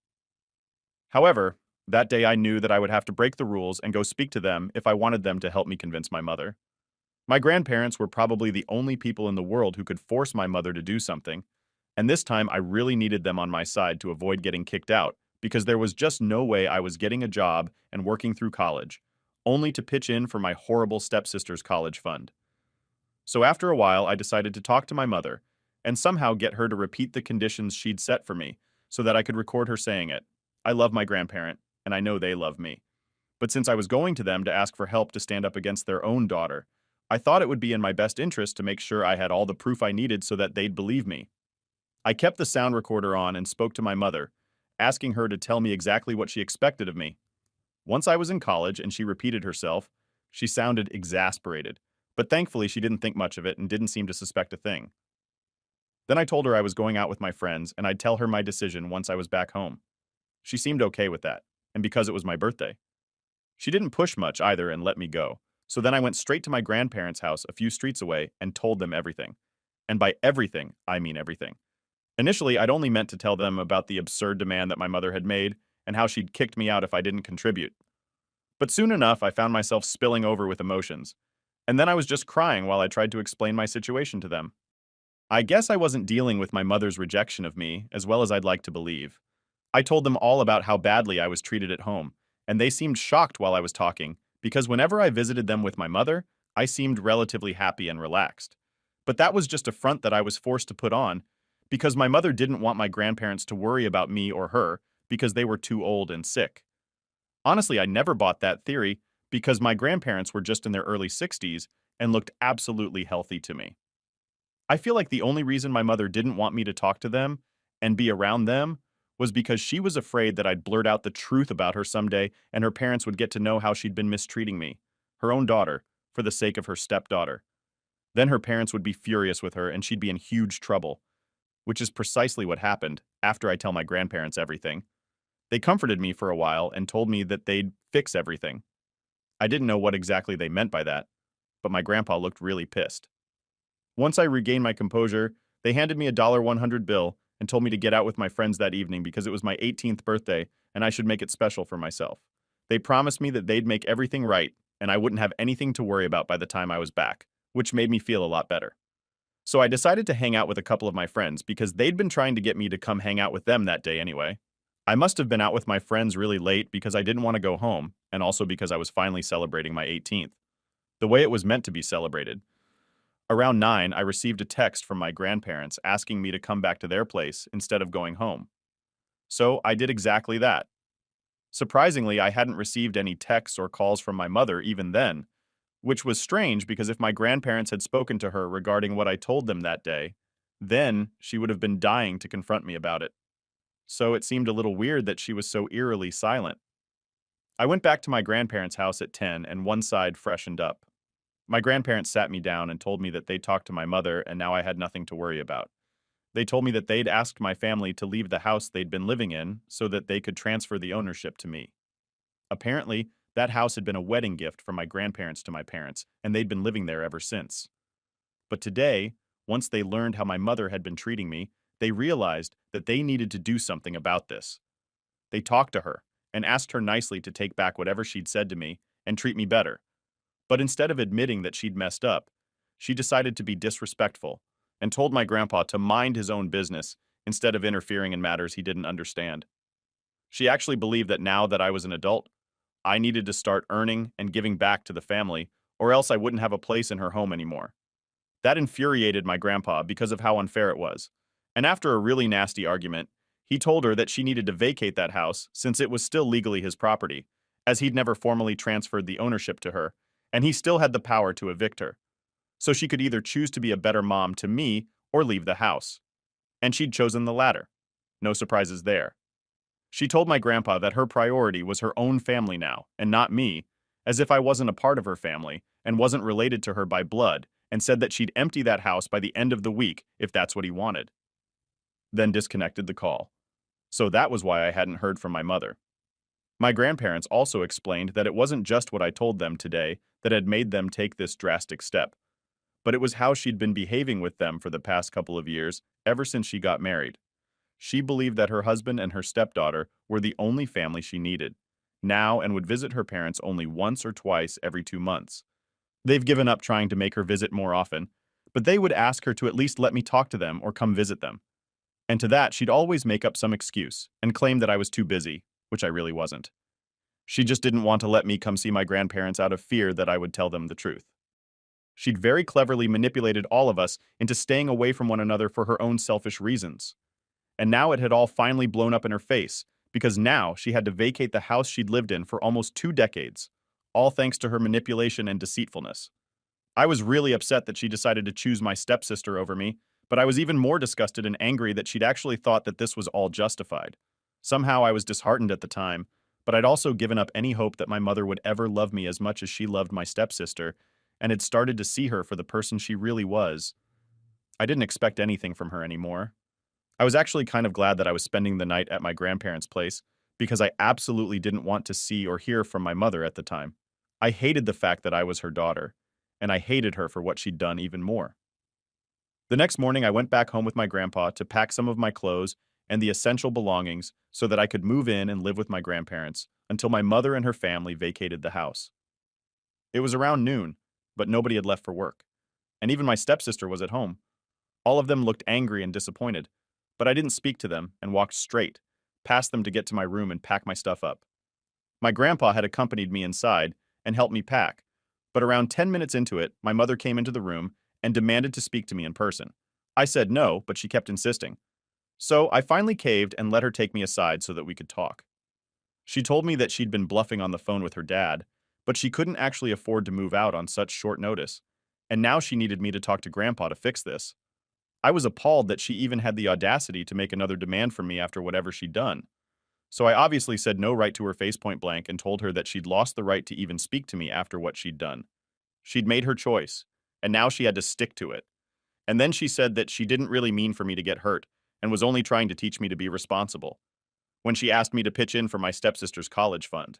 However, that day I knew that I would have to break the rules and go speak to them if I wanted them to help me convince my mother. My grandparents were probably the only people in the world who could force my mother to do something, and this time I really needed them on my side to avoid getting kicked out because there was just no way I was getting a job and working through college, only to pitch in for my horrible stepsister's college fund. So after a while, I decided to talk to my mother and somehow get her to repeat the conditions she'd set for me so that I could record her saying it. I love my grandparent, and I know they love me. But since I was going to them to ask for help to stand up against their own daughter, I thought it would be in my best interest to make sure I had all the proof I needed so that they'd believe me. I kept the sound recorder on and spoke to my mother, asking her to tell me exactly what she expected of me. Once I was in college and she repeated herself, she sounded exasperated, but thankfully she didn't think much of it and didn't seem to suspect a thing. Then I told her I was going out with my friends and I'd tell her my decision once I was back home. She seemed okay with that, and because it was my birthday. She didn't push much either and let me go, so then I went straight to my grandparents' house a few streets away and told them everything. And by everything, I mean everything. Initially, I'd only meant to tell them about the absurd demand that my mother had made and how she'd kicked me out if I didn't contribute. But soon enough, I found myself spilling over with emotions, and then I was just crying while I tried to explain my situation to them. I guess I wasn't dealing with my mother's rejection of me as well as I'd like to believe. I told them all about how badly I was treated at home, and they seemed shocked while I was talking because whenever I visited them with my mother, I seemed relatively happy and relaxed. But that was just a front that I was forced to put on because my mother didn't want my grandparents to worry about me or her because they were too old and sick. Honestly, I never bought that theory because my grandparents were just in their early 60s and looked absolutely healthy to me. I feel like the only reason my mother didn't want me to talk to them and be around them was because she was afraid that I'd blurt out the truth about her someday and her parents would get to know how she'd been mistreating me, her own daughter, for the sake of her stepdaughter. Then her parents would be furious with her and she'd be in huge trouble, which is precisely what happened after I tell my grandparents everything. They comforted me for a while and told me that they'd fix everything. I didn't know what exactly they meant by that, but my grandpa looked really pissed. Once I regained my composure, they handed me a $100 bill and told me to get out with my friends that evening because it was my 18th birthday and I should make it special for myself. They promised me that they'd make everything right and I wouldn't have anything to worry about by the time I was back, which made me feel a lot better. So I decided to hang out with a couple of my friends because they'd been trying to get me to come hang out with them that day anyway. I must have been out with my friends really late because I didn't want to go home, and also because I was finally celebrating my 18th, the way it was meant to be celebrated. Around 9, I received a text from my grandparents asking me to come back to their place instead of going home. So I did exactly that. Surprisingly, I hadn't received any texts or calls from my mother even then, which was strange because if my grandparents had spoken to her regarding what I told them that day, then she would have been dying to confront me about it. So it seemed a little weird that she was so eerily silent. I went back to my grandparents' house at 10 and one side freshened up. My grandparents sat me down and told me that they talked to my mother and now I had nothing to worry about. They told me that they'd asked my family to leave the house they'd been living in so that they could transfer the ownership to me. Apparently, that house had been a wedding gift from my grandparents to my parents, and they'd been living there ever since. But today, once they learned how my mother had been treating me, they realized that they needed to do something about this. They talked to her and asked her nicely to take back whatever she'd said to me and treat me better. But instead of admitting that she'd messed up, she decided to be disrespectful and told my grandpa to mind his own business instead of interfering in matters he didn't understand. She actually believed that now that I was an adult, I needed to start earning and giving back to the family, or else I wouldn't have a place in her home anymore. That infuriated my grandpa because of how unfair it was. And after a really nasty argument, he told her that she needed to vacate that house since it was still legally his property, as he'd never formally transferred the ownership to her, and he still had the power to evict her. So she could either choose to be a better mom to me or leave the house. And she'd chosen the latter. No surprises there. She told my grandpa that her priority was her own family now, and not me, as if I wasn't a part of her family and wasn't related to her by blood, and said that she'd empty that house by the end of the week if that's what he wanted. Then disconnected the call. So that was why I hadn't heard from my mother. My grandparents also explained that it wasn't just what I told them today that had made them take this drastic step, but it was how she'd been behaving with them for the past couple of years, ever since she got married. She believed that her husband and her stepdaughter were the only family she needed, now, and would visit her parents only once or twice every 2 months. They've given up trying to make her visit more often, but they would ask her to at least let me talk to them or come visit them. And to that, she'd always make up some excuse and claim that I was too busy, which I really wasn't. She just didn't want to let me come see my grandparents out of fear that I would tell them the truth. She'd very cleverly manipulated all of us into staying away from one another for her own selfish reasons. And now it had all finally blown up in her face, because now she had to vacate the house she'd lived in for almost 2 decades, all thanks to her manipulation and deceitfulness. I was really upset that she decided to choose my stepsister over me, but I was even more disgusted and angry that she'd actually thought that this was all justified. Somehow I was disheartened at the time, but I'd also given up any hope that my mother would ever love me as much as she loved my stepsister, and had started to see her for the person she really was. I didn't expect anything from her anymore. I was actually kind of glad that I was spending the night at my grandparents' place, because I absolutely didn't want to see or hear from my mother at the time. I hated the fact that I was her daughter, and I hated her for what she'd done even more. The next morning, I went back home with my grandpa to pack some of my clothes and the essential belongings so that I could move in and live with my grandparents until my mother and her family vacated the house. It was around noon, but nobody had left for work, and even my stepsister was at home. All of them looked angry and disappointed, but I didn't speak to them and walked straight, past them to get to my room and pack my stuff up. My grandpa had accompanied me inside and helped me pack, but around 10 minutes into it, my mother came into the room and demanded to speak to me in person. I said no, but she kept insisting. So I finally caved and let her take me aside so that we could talk. She told me that she'd been bluffing on the phone with her dad, but she couldn't actually afford to move out on such short notice, and now she needed me to talk to Grandpa to fix this. I was appalled that she even had the audacity to make another demand from me after whatever she'd done. So I obviously said no right to her face point blank and told her that she'd lost the right to even speak to me after what she'd done. She'd made her choice, and now she had to stick to it. And then she said that she didn't really mean for me to get hurt and was only trying to teach me to be responsible, when she asked me to pitch in for my stepsister's college fund.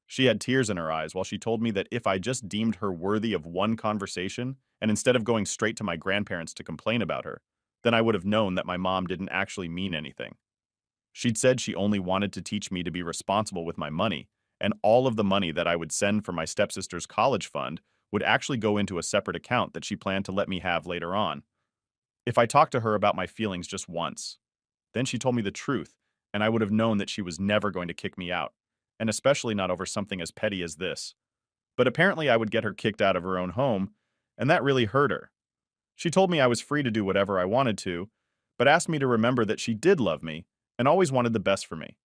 She had tears in her eyes while she told me that if I just deemed her worthy of one conversation, and instead of going straight to my grandparents to complain about her, then I would have known that my mom didn't actually mean anything. She'd said she only wanted to teach me to be responsible with my money, and all of the money that I would send for my stepsister's college fund would actually go into a separate account that she planned to let me have later on. If I talked to her about my feelings just once, then she told me the truth, and I would have known that she was never going to kick me out, and especially not over something as petty as this. But apparently I would get her kicked out of her own home, and that really hurt her. She told me I was free to do whatever I wanted to, but asked me to remember that she did love me and always wanted the best for me.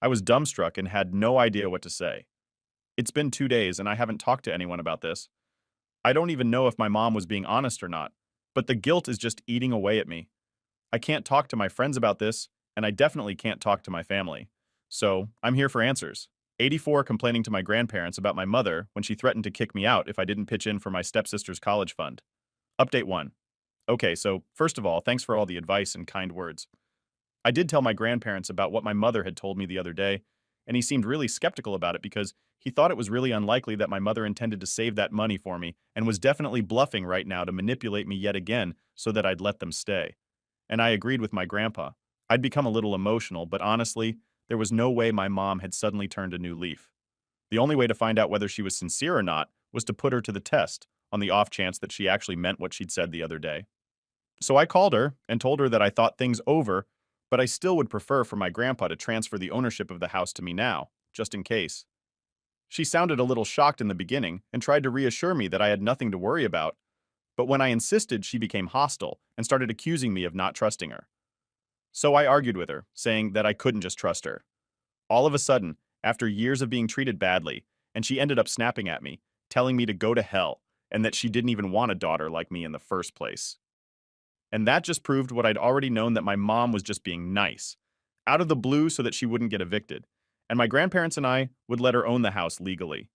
I was dumbstruck and had no idea what to say. It's been 2 days and I haven't talked to anyone about this. I don't even know if my mom was being honest or not, but the guilt is just eating away at me. I can't talk to my friends about this, and I definitely can't talk to my family. So, I'm here for answers. 84 complaining to my grandparents about my mother when she threatened to kick me out if I didn't pitch in for my stepsister's college fund. Update 1. Okay, so first of all, thanks for all the advice and kind words. I did tell my grandparents about what my mother had told me the other day, and he seemed really skeptical about it because he thought it was really unlikely that my mother intended to save that money for me and was definitely bluffing right now to manipulate me yet again so that I'd let them stay. And I agreed with my grandpa. I'd become a little emotional, but honestly, there was no way my mom had suddenly turned a new leaf. The only way to find out whether she was sincere or not was to put her to the test, on the off chance that she actually meant what she'd said the other day. So I called her and told her that I thought things over, but I still would prefer for my grandpa to transfer the ownership of the house to me now, just in case. She sounded a little shocked in the beginning and tried to reassure me that I had nothing to worry about, but when I insisted, she became hostile and started accusing me of not trusting her. So I argued with her, saying that I couldn't just trust her. All of a sudden, after years of being treated badly, and she ended up snapping at me, telling me to go to hell, and that she didn't even want a daughter like me in the first place. And that just proved what I'd already known, that my mom was just being nice, out of the blue so that she wouldn't get evicted, and my grandparents and I would let her own the house legally.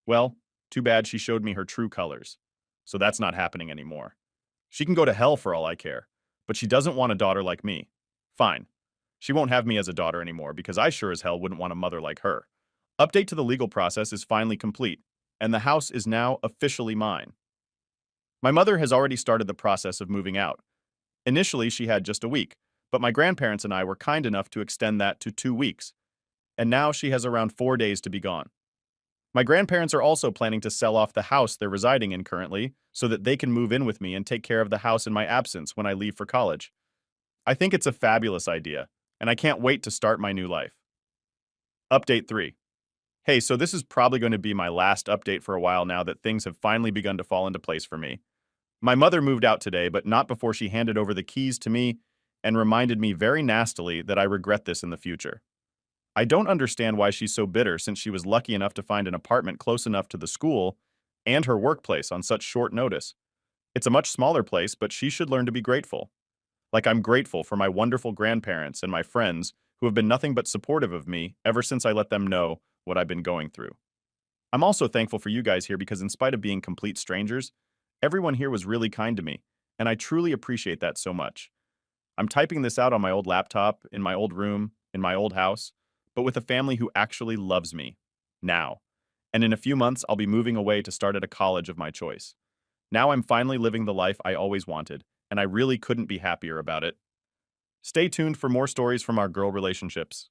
Well, too bad she showed me her true colors. So that's not happening anymore. She can go to hell for all I care, but she doesn't want a daughter like me. Fine. She won't have me as a daughter anymore because I sure as hell wouldn't want a mother like her. Update to the legal process is finally complete, and the house is now officially mine. My mother has already started the process of moving out. Initially, she had just a week, but my grandparents and I were kind enough to extend that to 2 weeks, and now she has around 4 days to be gone. My grandparents are also planning to sell off the house they're residing in currently so that they can move in with me and take care of the house in my absence when I leave for college. I think it's a fabulous idea, and I can't wait to start my new life. Update 3. Hey, so this is probably going to be my last update for a while now that things have finally begun to fall into place for me. My mother moved out today, but not before she handed over the keys to me and reminded me very nastily that I regret this in the future. I don't understand why she's so bitter since she was lucky enough to find an apartment close enough to the school and her workplace on such short notice. It's a much smaller place, but she should learn to be grateful. Like I'm grateful for my wonderful grandparents and my friends who have been nothing but supportive of me ever since I let them know what I've been going through. I'm also thankful for you guys here because in spite of being complete strangers, everyone here was really kind to me, and I truly appreciate that so much. I'm typing this out on my old laptop, in my old room, in my old house, but with a family who actually loves me. Now. And in a few months, I'll be moving away to start at a college of my choice. Now I'm finally living the life I always wanted, and I really couldn't be happier about it. Stay tuned for more stories from our girl relationships.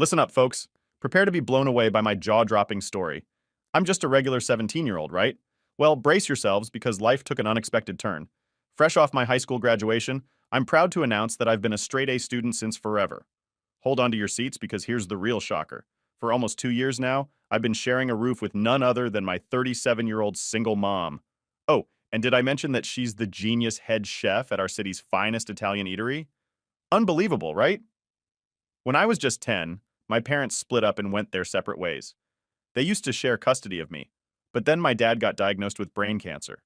Listen up, folks. Prepare to be blown away by my jaw-dropping story. I'm just a regular 17-year-old, right? Well, brace yourselves because life took an unexpected turn. Fresh off my high school graduation, I'm proud to announce that I've been a straight-A student since forever. Hold on to your seats because here's the real shocker. For almost 2 years now, I've been sharing a roof with none other than my 37-year-old single mom. Oh, and did I mention that she's the genius head chef at our city's finest Italian eatery? Unbelievable, right? When I was just 10, my parents split up and went their separate ways. They used to share custody of me, but then my dad got diagnosed with brain cancer.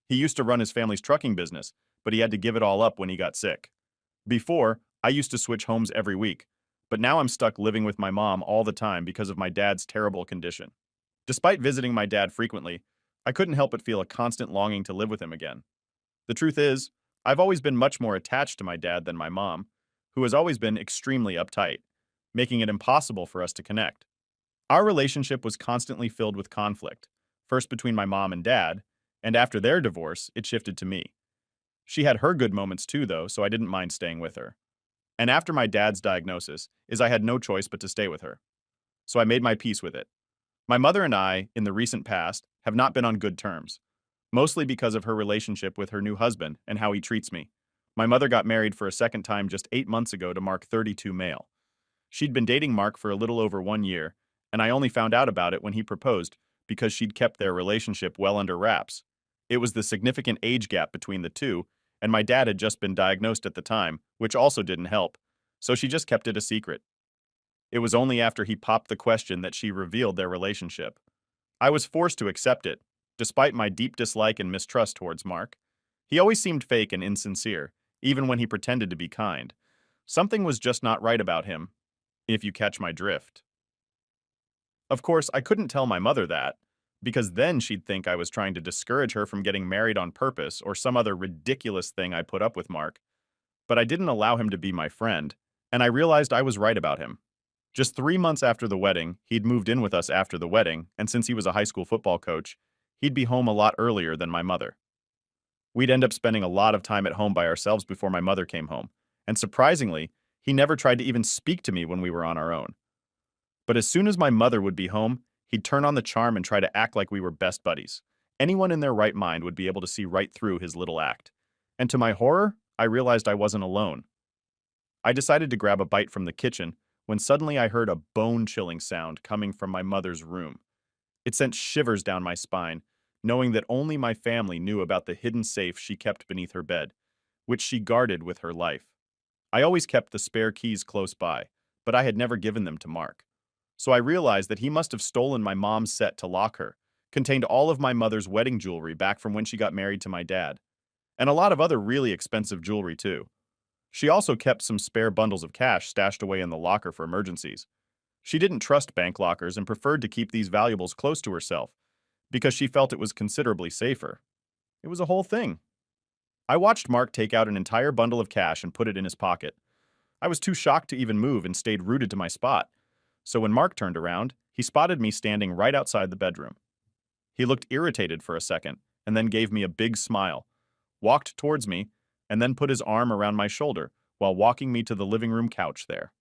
He used to run his family's trucking business, but he had to give it all up when he got sick. Before, I used to switch homes every week, but now I'm stuck living with my mom all the time because of my dad's terrible condition. Despite visiting my dad frequently, I couldn't help but feel a constant longing to live with him again. The truth is, I've always been much more attached to my dad than my mom, who has always been extremely uptight, making it impossible for us to connect. Our relationship was constantly filled with conflict, first between my mom and dad, and after their divorce, it shifted to me. She had her good moments too, though, so I didn't mind staying with her. And after my dad's diagnosis, I had no choice but to stay with her. So I made my peace with it. My mother and I, in the recent past, have not been on good terms, mostly because of her relationship with her new husband and how he treats me. My mother got married for a second time just 8 months ago to Mark 32 male. She'd been dating Mark for a little over 1 year, and I only found out about it when he proposed because she'd kept their relationship well under wraps. It was the significant age gap between the two, and my dad had just been diagnosed at the time, which also didn't help, so she just kept it a secret. It was only after he popped the question that she revealed their relationship. I was forced to accept it, despite my deep dislike and mistrust towards Mark. He always seemed fake and insincere, even when he pretended to be kind. Something was just not right about him, if you catch my drift. Of course, I couldn't tell my mother that, because then she'd think I was trying to discourage her from getting married on purpose or some other ridiculous thing I put up with Mark. But I didn't allow him to be my friend, and I realized I was right about him. Just 3 months after the wedding, he'd moved in with us after the wedding, and since he was a high school football coach, he'd be home a lot earlier than my mother. We'd end up spending a lot of time at home by ourselves before my mother came home, and surprisingly, he never tried to even speak to me when we were on our own. But as soon as my mother would be home, he'd turn on the charm and try to act like we were best buddies. Anyone in their right mind would be able to see right through his little act. And to my horror, I realized I wasn't alone. I decided to grab a bite from the kitchen when suddenly I heard a bone-chilling sound coming from my mother's room. It sent shivers down my spine, knowing that only my family knew about the hidden safe she kept beneath her bed, which she guarded with her life. I always kept the spare keys close by, but I had never given them to Mark. So I realized that he must have stolen my mom's set to lock her, contained all of my mother's wedding jewelry back from when she got married to my dad, and a lot of other really expensive jewelry too. She also kept some spare bundles of cash stashed away in the locker for emergencies. She didn't trust bank lockers and preferred to keep these valuables close to herself because she felt it was considerably safer. It was a whole thing. I watched Mark take out an entire bundle of cash and put it in his pocket. I was too shocked to even move and stayed rooted to my spot. So when Mark turned around, he spotted me standing right outside the bedroom. He looked irritated for a second and then gave me a big smile, walked towards me, and then put his arm around my shoulder while walking me to the living room couch there.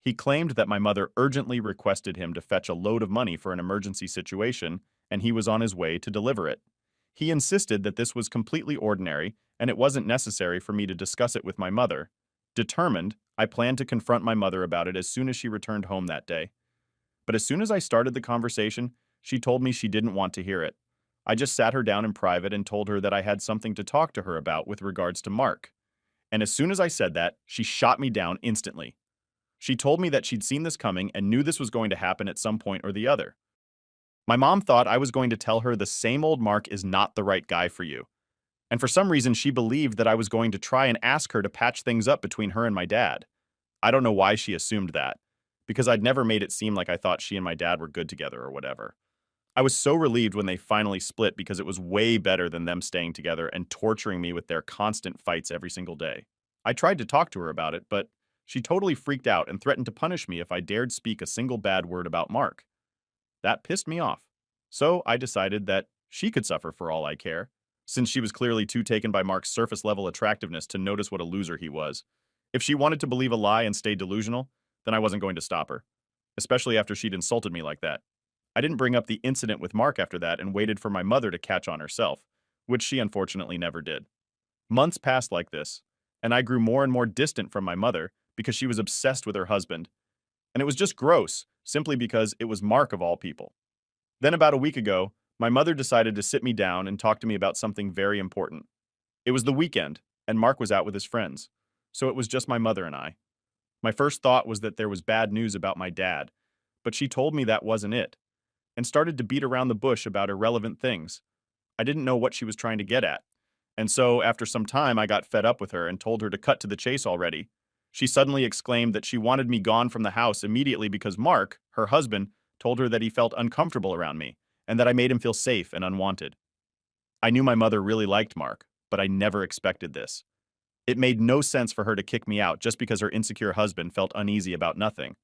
He claimed that my mother urgently requested him to fetch a load of money for an emergency situation, and he was on his way to deliver it. He insisted that this was completely ordinary and it wasn't necessary for me to discuss it with my mother. Determined, I planned to confront my mother about it as soon as she returned home that day. But as soon as I started the conversation, she told me she didn't want to hear it. I just sat her down in private and told her that I had something to talk to her about with regards to Mark. And as soon as I said that, she shot me down instantly. She told me that she'd seen this coming and knew this was going to happen at some point or the other. My mom thought I was going to tell her the same old Mark is not the right guy for you. And for some reason, she believed that I was going to try and ask her to patch things up between her and my dad. I don't know why she assumed that, because I'd never made it seem like I thought she and my dad were good together or whatever. I was so relieved when they finally split because it was way better than them staying together and torturing me with their constant fights every single day. I tried to talk to her about it, but she totally freaked out and threatened to punish me if I dared speak a single bad word about Mark. That pissed me off. So I decided that she could suffer for all I care, since she was clearly too taken by Mark's surface-level attractiveness to notice what a loser he was. If she wanted to believe a lie and stay delusional, then I wasn't going to stop her, especially after she'd insulted me like that. I didn't bring up the incident with Mark after that and waited for my mother to catch on herself, which she unfortunately never did. Months passed like this, and I grew more and more distant from my mother because she was obsessed with her husband. And it was just gross, simply because it was Mark of all people. Then about a week ago, my mother decided to sit me down and talk to me about something very important. It was the weekend, and Mark was out with his friends, so it was just my mother and I. My first thought was that there was bad news about my dad, but she told me that wasn't it, and started to beat around the bush about irrelevant things. I didn't know what she was trying to get at, and so after some time I got fed up with her and told her to cut to the chase already. She suddenly exclaimed that she wanted me gone from the house immediately because Mark, her husband, told her that he felt uncomfortable around me, and that I made him feel safe and unwanted. I knew my mother really liked Mark, but I never expected this. It made no sense for her to kick me out just because her insecure husband felt uneasy about nothing.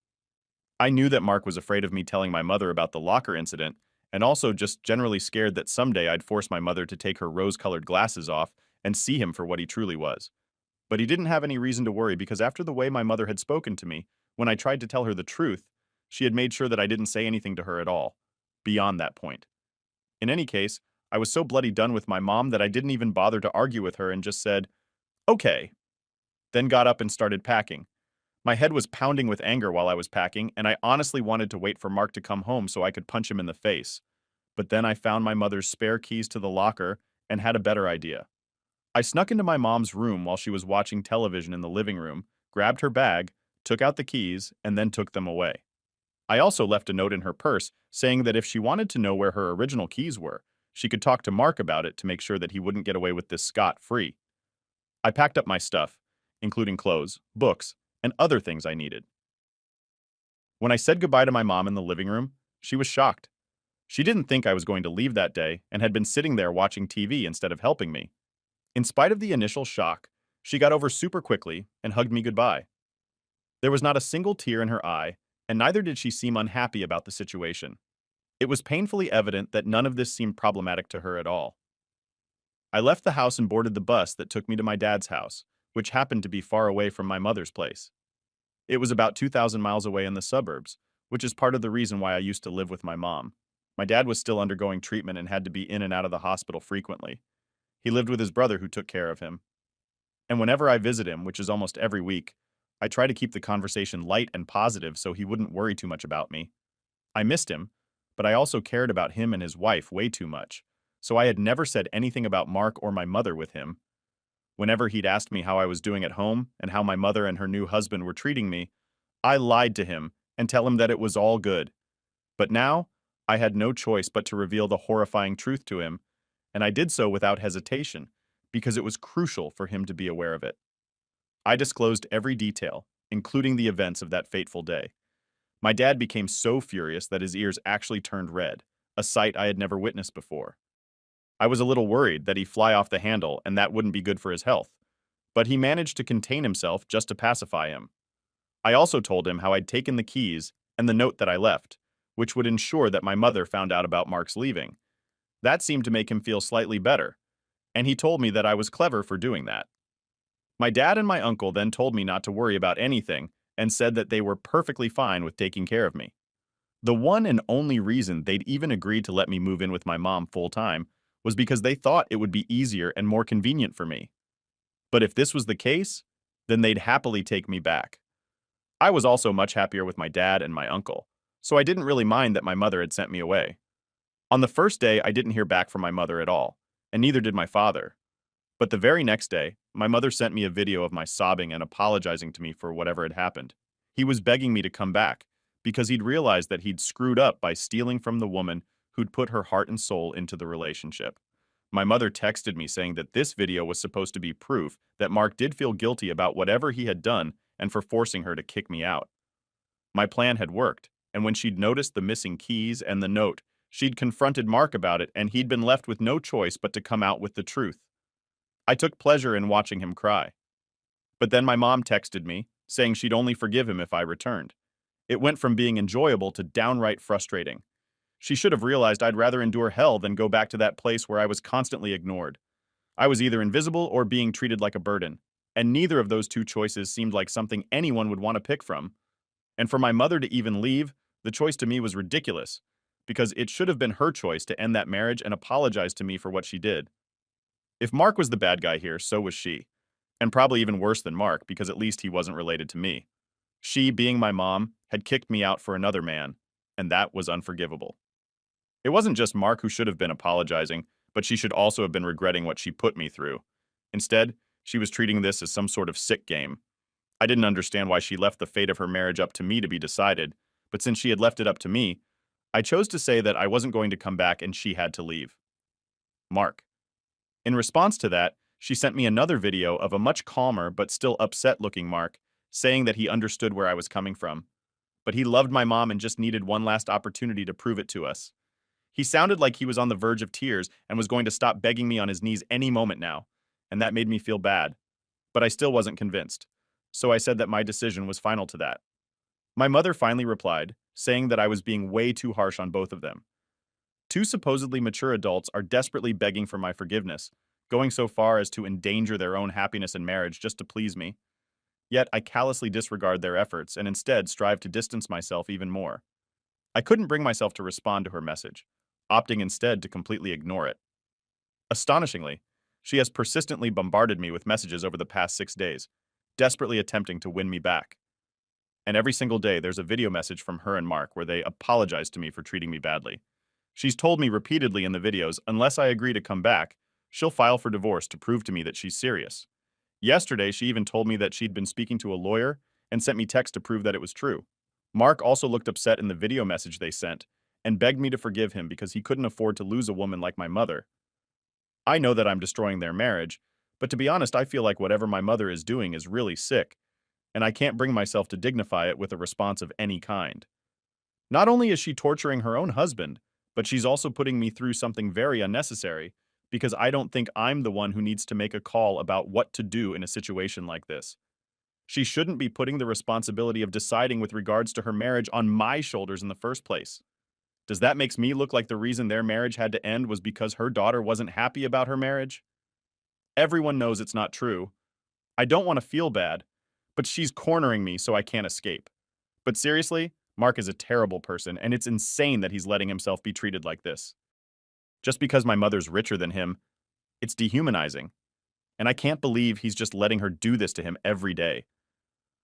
I knew that Mark was afraid of me telling my mother about the locker incident, and also just generally scared that someday I'd force my mother to take her rose-colored glasses off and see him for what he truly was. But he didn't have any reason to worry because after the way my mother had spoken to me, when I tried to tell her the truth, she had made sure that I didn't say anything to her at all, beyond that point. In any case, I was so bloody done with my mom that I didn't even bother to argue with her and just said, "Okay," then got up and started packing. My head was pounding with anger while I was packing, and I honestly wanted to wait for Mark to come home so I could punch him in the face. But then I found my mother's spare keys to the locker and had a better idea. I snuck into my mom's room while she was watching television in the living room, grabbed her bag, took out the keys, and then took them away. I also left a note in her purse saying that if she wanted to know where her original keys were, she could talk to Mark about it to make sure that he wouldn't get away with this scot-free. I packed up my stuff, including clothes, books, and other things I needed. When I said goodbye to my mom in the living room, she was shocked. She didn't think I was going to leave that day and had been sitting there watching TV instead of helping me. In spite of the initial shock, she got over super quickly and hugged me goodbye. There was not a single tear in her eye, and neither did she seem unhappy about the situation. It was painfully evident that none of this seemed problematic to her at all. I left the house and boarded the bus that took me to my dad's house, which happened to be far away from my mother's place. It was about 2,000 miles away in the suburbs, which is part of the reason why I used to live with my mom. My dad was still undergoing treatment and had to be in and out of the hospital frequently. He lived with his brother who took care of him. And whenever I visit him, which is almost every week, I try to keep the conversation light and positive so he wouldn't worry too much about me. I missed him, but I also cared about him and his wife way too much, so I had never said anything about Mark or my mother with him. Whenever he'd asked me how I was doing at home and how my mother and her new husband were treating me, I lied to him and tell him that it was all good. But now, I had no choice but to reveal the horrifying truth to him, and I did so without hesitation, because it was crucial for him to be aware of it. I disclosed every detail, including the events of that fateful day. My dad became so furious that his ears actually turned red, a sight I had never witnessed before. I was a little worried that he'd fly off the handle and that wouldn't be good for his health, but he managed to contain himself just to pacify him. I also told him how I'd taken the keys and the note that I left, which would ensure that my mother found out about Mark's leaving. That seemed to make him feel slightly better, and he told me that I was clever for doing that. My dad and my uncle then told me not to worry about anything and said that they were perfectly fine with taking care of me. The one and only reason they'd even agreed to let me move in with my mom full-time was because they thought it would be easier and more convenient for me. But if this was the case, then they'd happily take me back. I was also much happier with my dad and my uncle, so I didn't really mind that my mother had sent me away. On the first day, I didn't hear back from my mother at all, and neither did my father. But the very next day, my mother sent me a video of my sobbing and apologizing to me for whatever had happened. He was begging me to come back, because he'd realized that he'd screwed up by stealing from the woman who'd put her heart and soul into the relationship. My mother texted me saying that this video was supposed to be proof that Mark did feel guilty about whatever he had done and for forcing her to kick me out. My plan had worked, and when she'd noticed the missing keys and the note, she'd confronted Mark about it and he'd been left with no choice but to come out with the truth. I took pleasure in watching him cry. But then my mom texted me, saying she'd only forgive him if I returned. It went from being enjoyable to downright frustrating. She should have realized I'd rather endure hell than go back to that place where I was constantly ignored. I was either invisible or being treated like a burden, and neither of those two choices seemed like something anyone would want to pick from. And for my mother to even leave, the choice to me was ridiculous, because it should have been her choice to end that marriage and apologize to me for what she did. If Mark was the bad guy here, so was she. And probably even worse than Mark, because at least he wasn't related to me. She, being my mom, had kicked me out for another man, and that was unforgivable. It wasn't just Mark who should have been apologizing, but she should also have been regretting what she put me through. Instead, she was treating this as some sort of sick game. I didn't understand why she left the fate of her marriage up to me to be decided, but since she had left it up to me, I chose to say that I wasn't going to come back and she had to leave. Mark. In response to that, she sent me another video of a much calmer but still upset-looking Mark, saying that he understood where I was coming from. But he loved my mom and just needed one last opportunity to prove it to us. He sounded like he was on the verge of tears and was going to stop begging me on his knees any moment now, and that made me feel bad. But I still wasn't convinced, so I said that my decision was final to that. My mother finally replied, saying that I was being way too harsh on both of them. Two supposedly mature adults are desperately begging for my forgiveness, going so far as to endanger their own happiness and marriage just to please me. Yet I callously disregard their efforts and instead strive to distance myself even more. I couldn't bring myself to respond to her message, opting instead to completely ignore it. Astonishingly, she has persistently bombarded me with messages over the past 6 days, desperately attempting to win me back. And every single day there's a video message from her and Mark where they apologize to me for treating me badly. She's told me repeatedly in the videos, unless I agree to come back, she'll file for divorce to prove to me that she's serious. Yesterday, she even told me that she'd been speaking to a lawyer and sent me text to prove that it was true. Mark also looked upset in the video message they sent and begged me to forgive him because he couldn't afford to lose a woman like my mother. I know that I'm destroying their marriage, but to be honest, I feel like whatever my mother is doing is really sick, and I can't bring myself to dignify it with a response of any kind. Not only is she torturing her own husband, but she's also putting me through something very unnecessary because I don't think I'm the one who needs to make a call about what to do in a situation like this. She shouldn't be putting the responsibility of deciding with regards to her marriage on my shoulders in the first place. Does that make me look like the reason their marriage had to end was because her daughter wasn't happy about her marriage? Everyone knows it's not true. I don't want to feel bad, but she's cornering me so I can't escape. But seriously, Mark is a terrible person, and it's insane that he's letting himself be treated like this. Just because my mother's richer than him, it's dehumanizing. And I can't believe he's just letting her do this to him every day.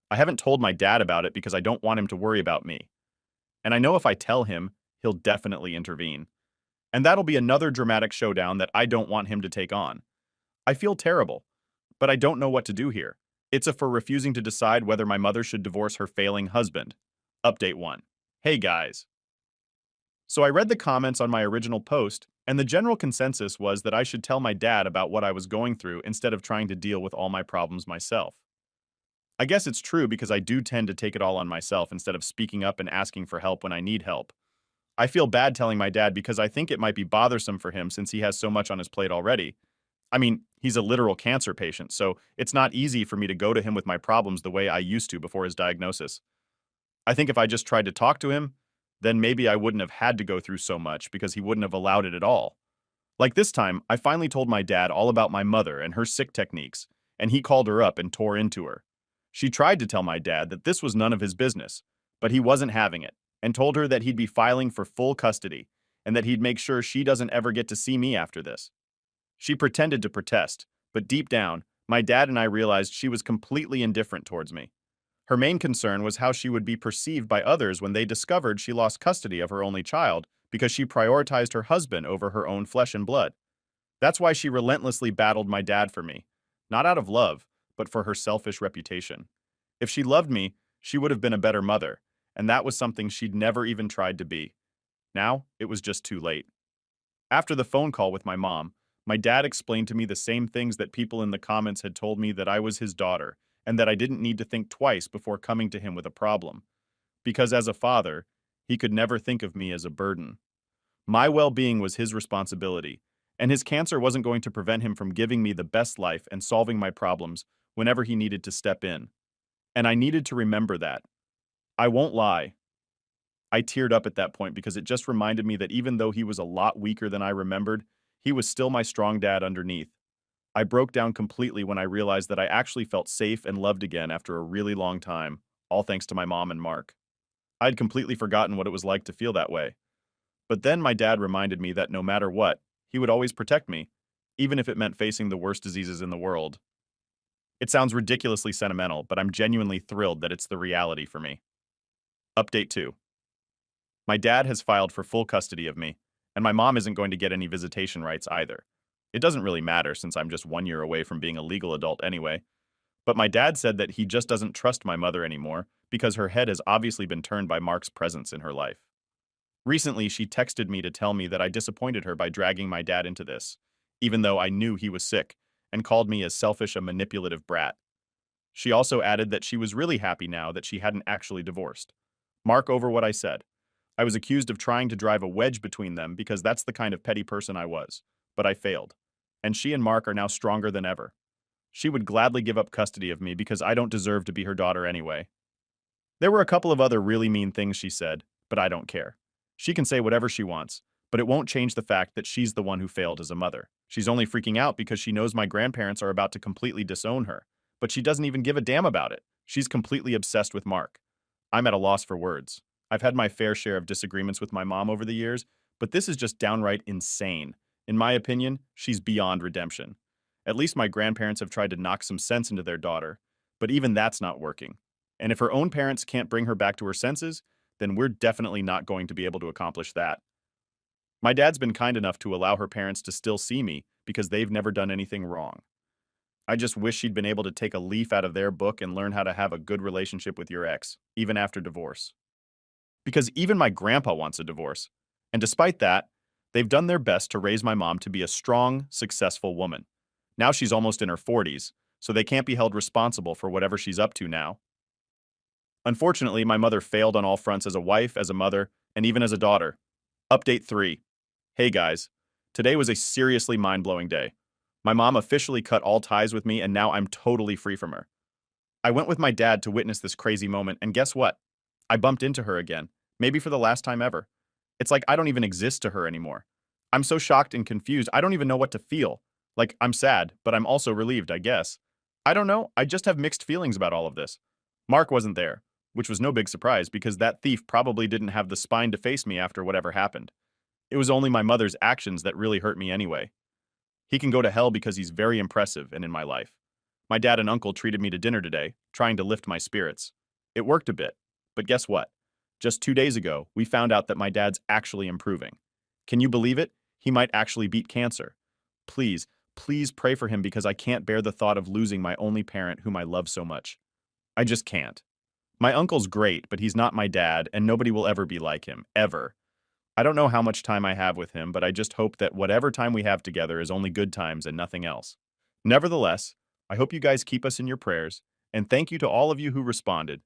I haven't told my dad about it because I don't want him to worry about me. And I know if I tell him, he'll definitely intervene. And that'll be another dramatic showdown that I don't want him to take on. I feel terrible, but I don't know what to do here. It's a for refusing to decide whether my mother should divorce her failing husband. Update 1. Hey guys. So I read the comments on my original post, and the general consensus was that I should tell my dad about what I was going through instead of trying to deal with all my problems myself. I guess it's true because I do tend to take it all on myself instead of speaking up and asking for help when I need help. I feel bad telling my dad because I think it might be bothersome for him since he has so much on his plate already. I mean, he's a literal cancer patient, so it's not easy for me to go to him with my problems the way I used to before his diagnosis. I think if I just tried to talk to him, then maybe I wouldn't have had to go through so much because he wouldn't have allowed it at all. Like this time, I finally told my dad all about my mother and her sick techniques, and he called her up and tore into her. She tried to tell my dad that this was none of his business, but he wasn't having it, and told her that he'd be filing for full custody, and that he'd make sure she doesn't ever get to see me after this. She pretended to protest, but deep down, my dad and I realized she was completely indifferent towards me. Her main concern was how she would be perceived by others when they discovered she lost custody of her only child because she prioritized her husband over her own flesh and blood. That's why she relentlessly battled my dad for me, not out of love, but for her selfish reputation. If she loved me, she would have been a better mother, and that was something she'd never even tried to be. Now, it was just too late. After the phone call with my dad explained to me the same things that people in the comments had told me, that I was his daughter, and that I didn't need to think twice before coming to him with a problem. Because as a father, he could never think of me as a burden. My well-being was his responsibility, and his cancer wasn't going to prevent him from giving me the best life and solving my problems whenever he needed to step in. And I needed to remember that. I won't lie. I teared up at that point because it just reminded me that even though he was a lot weaker than I remembered, he was still my strong dad underneath. I broke down completely when I realized that I actually felt safe and loved again after a really long time, all thanks to my mom and Mark. I'd completely forgotten what it was like to feel that way. But then my dad reminded me that no matter what, he would always protect me, even if it meant facing the worst diseases in the world. It sounds ridiculously sentimental, but I'm genuinely thrilled that it's the reality for me. Update 2. My dad has filed for full custody of me, and my mom isn't going to get any visitation rights either. It doesn't really matter since I'm just 1 year away from being a legal adult anyway. But my dad said that he just doesn't trust my mother anymore because her head has obviously been turned by Mark's presence in her life. Recently, she texted me to tell me that I disappointed her by dragging my dad into this, even though I knew he was sick, and called me as selfish a manipulative brat. She also added that she was really happy now that she hadn't actually divorced. Mark over what I said. I was accused of trying to drive a wedge between them because that's the kind of petty person I was, but I failed. And she and Mark are now stronger than ever. She would gladly give up custody of me because I don't deserve to be her daughter anyway. There were a couple of other really mean things she said, but I don't care. She can say whatever she wants, but it won't change the fact that she's the one who failed as a mother. She's only freaking out because she knows my grandparents are about to completely disown her, but she doesn't even give a damn about it. She's completely obsessed with Mark. I'm at a loss for words. I've had my fair share of disagreements with my mom over the years, but this is just downright insane. In my opinion, she's beyond redemption. At least my grandparents have tried to knock some sense into their daughter, but even that's not working. And if her own parents can't bring her back to her senses, then we're definitely not going to be able to accomplish that. My dad's been kind enough to allow her parents to still see me because they've never done anything wrong. I just wish she'd been able to take a leaf out of their book and learn how to have a good relationship with your ex, even after divorce. Because even my grandpa wants a divorce. And despite that, they've done their best to raise my mom to be a strong, successful woman. Now she's almost in her 40s, so they can't be held responsible for whatever she's up to now. Unfortunately, my mother failed on all fronts as a wife, as a mother, and even as a daughter. Update 3. Hey guys, today was a seriously mind-blowing day. My mom officially cut all ties with me and now I'm totally free from her. I went with my dad to witness this crazy moment and guess what? I bumped into her again, maybe for the last time ever. It's like I don't even exist to her anymore. I'm so shocked and confused, I don't even know what to feel. Like, I'm sad, but I'm also relieved, I guess. I don't know, I just have mixed feelings about all of this. Mark wasn't there, which was no big surprise because that thief probably didn't have the spine to face me after whatever happened. It was only my mother's actions that really hurt me anyway. He can go to hell because he's very impressive and in my life. My dad and uncle treated me to dinner today, trying to lift my spirits. It worked a bit, but guess what? Just 2 days ago, we found out that my dad's actually improving. Can you believe it? He might actually beat cancer. Please, please pray for him because I can't bear the thought of losing my only parent whom I love so much. I just can't. My uncle's great, but he's not my dad, and nobody will ever be like him, ever. I don't know how much time I have with him, but I just hope that whatever time we have together is only good times and nothing else. Nevertheless, I hope you guys keep us in your prayers, and thank you to all of you who responded.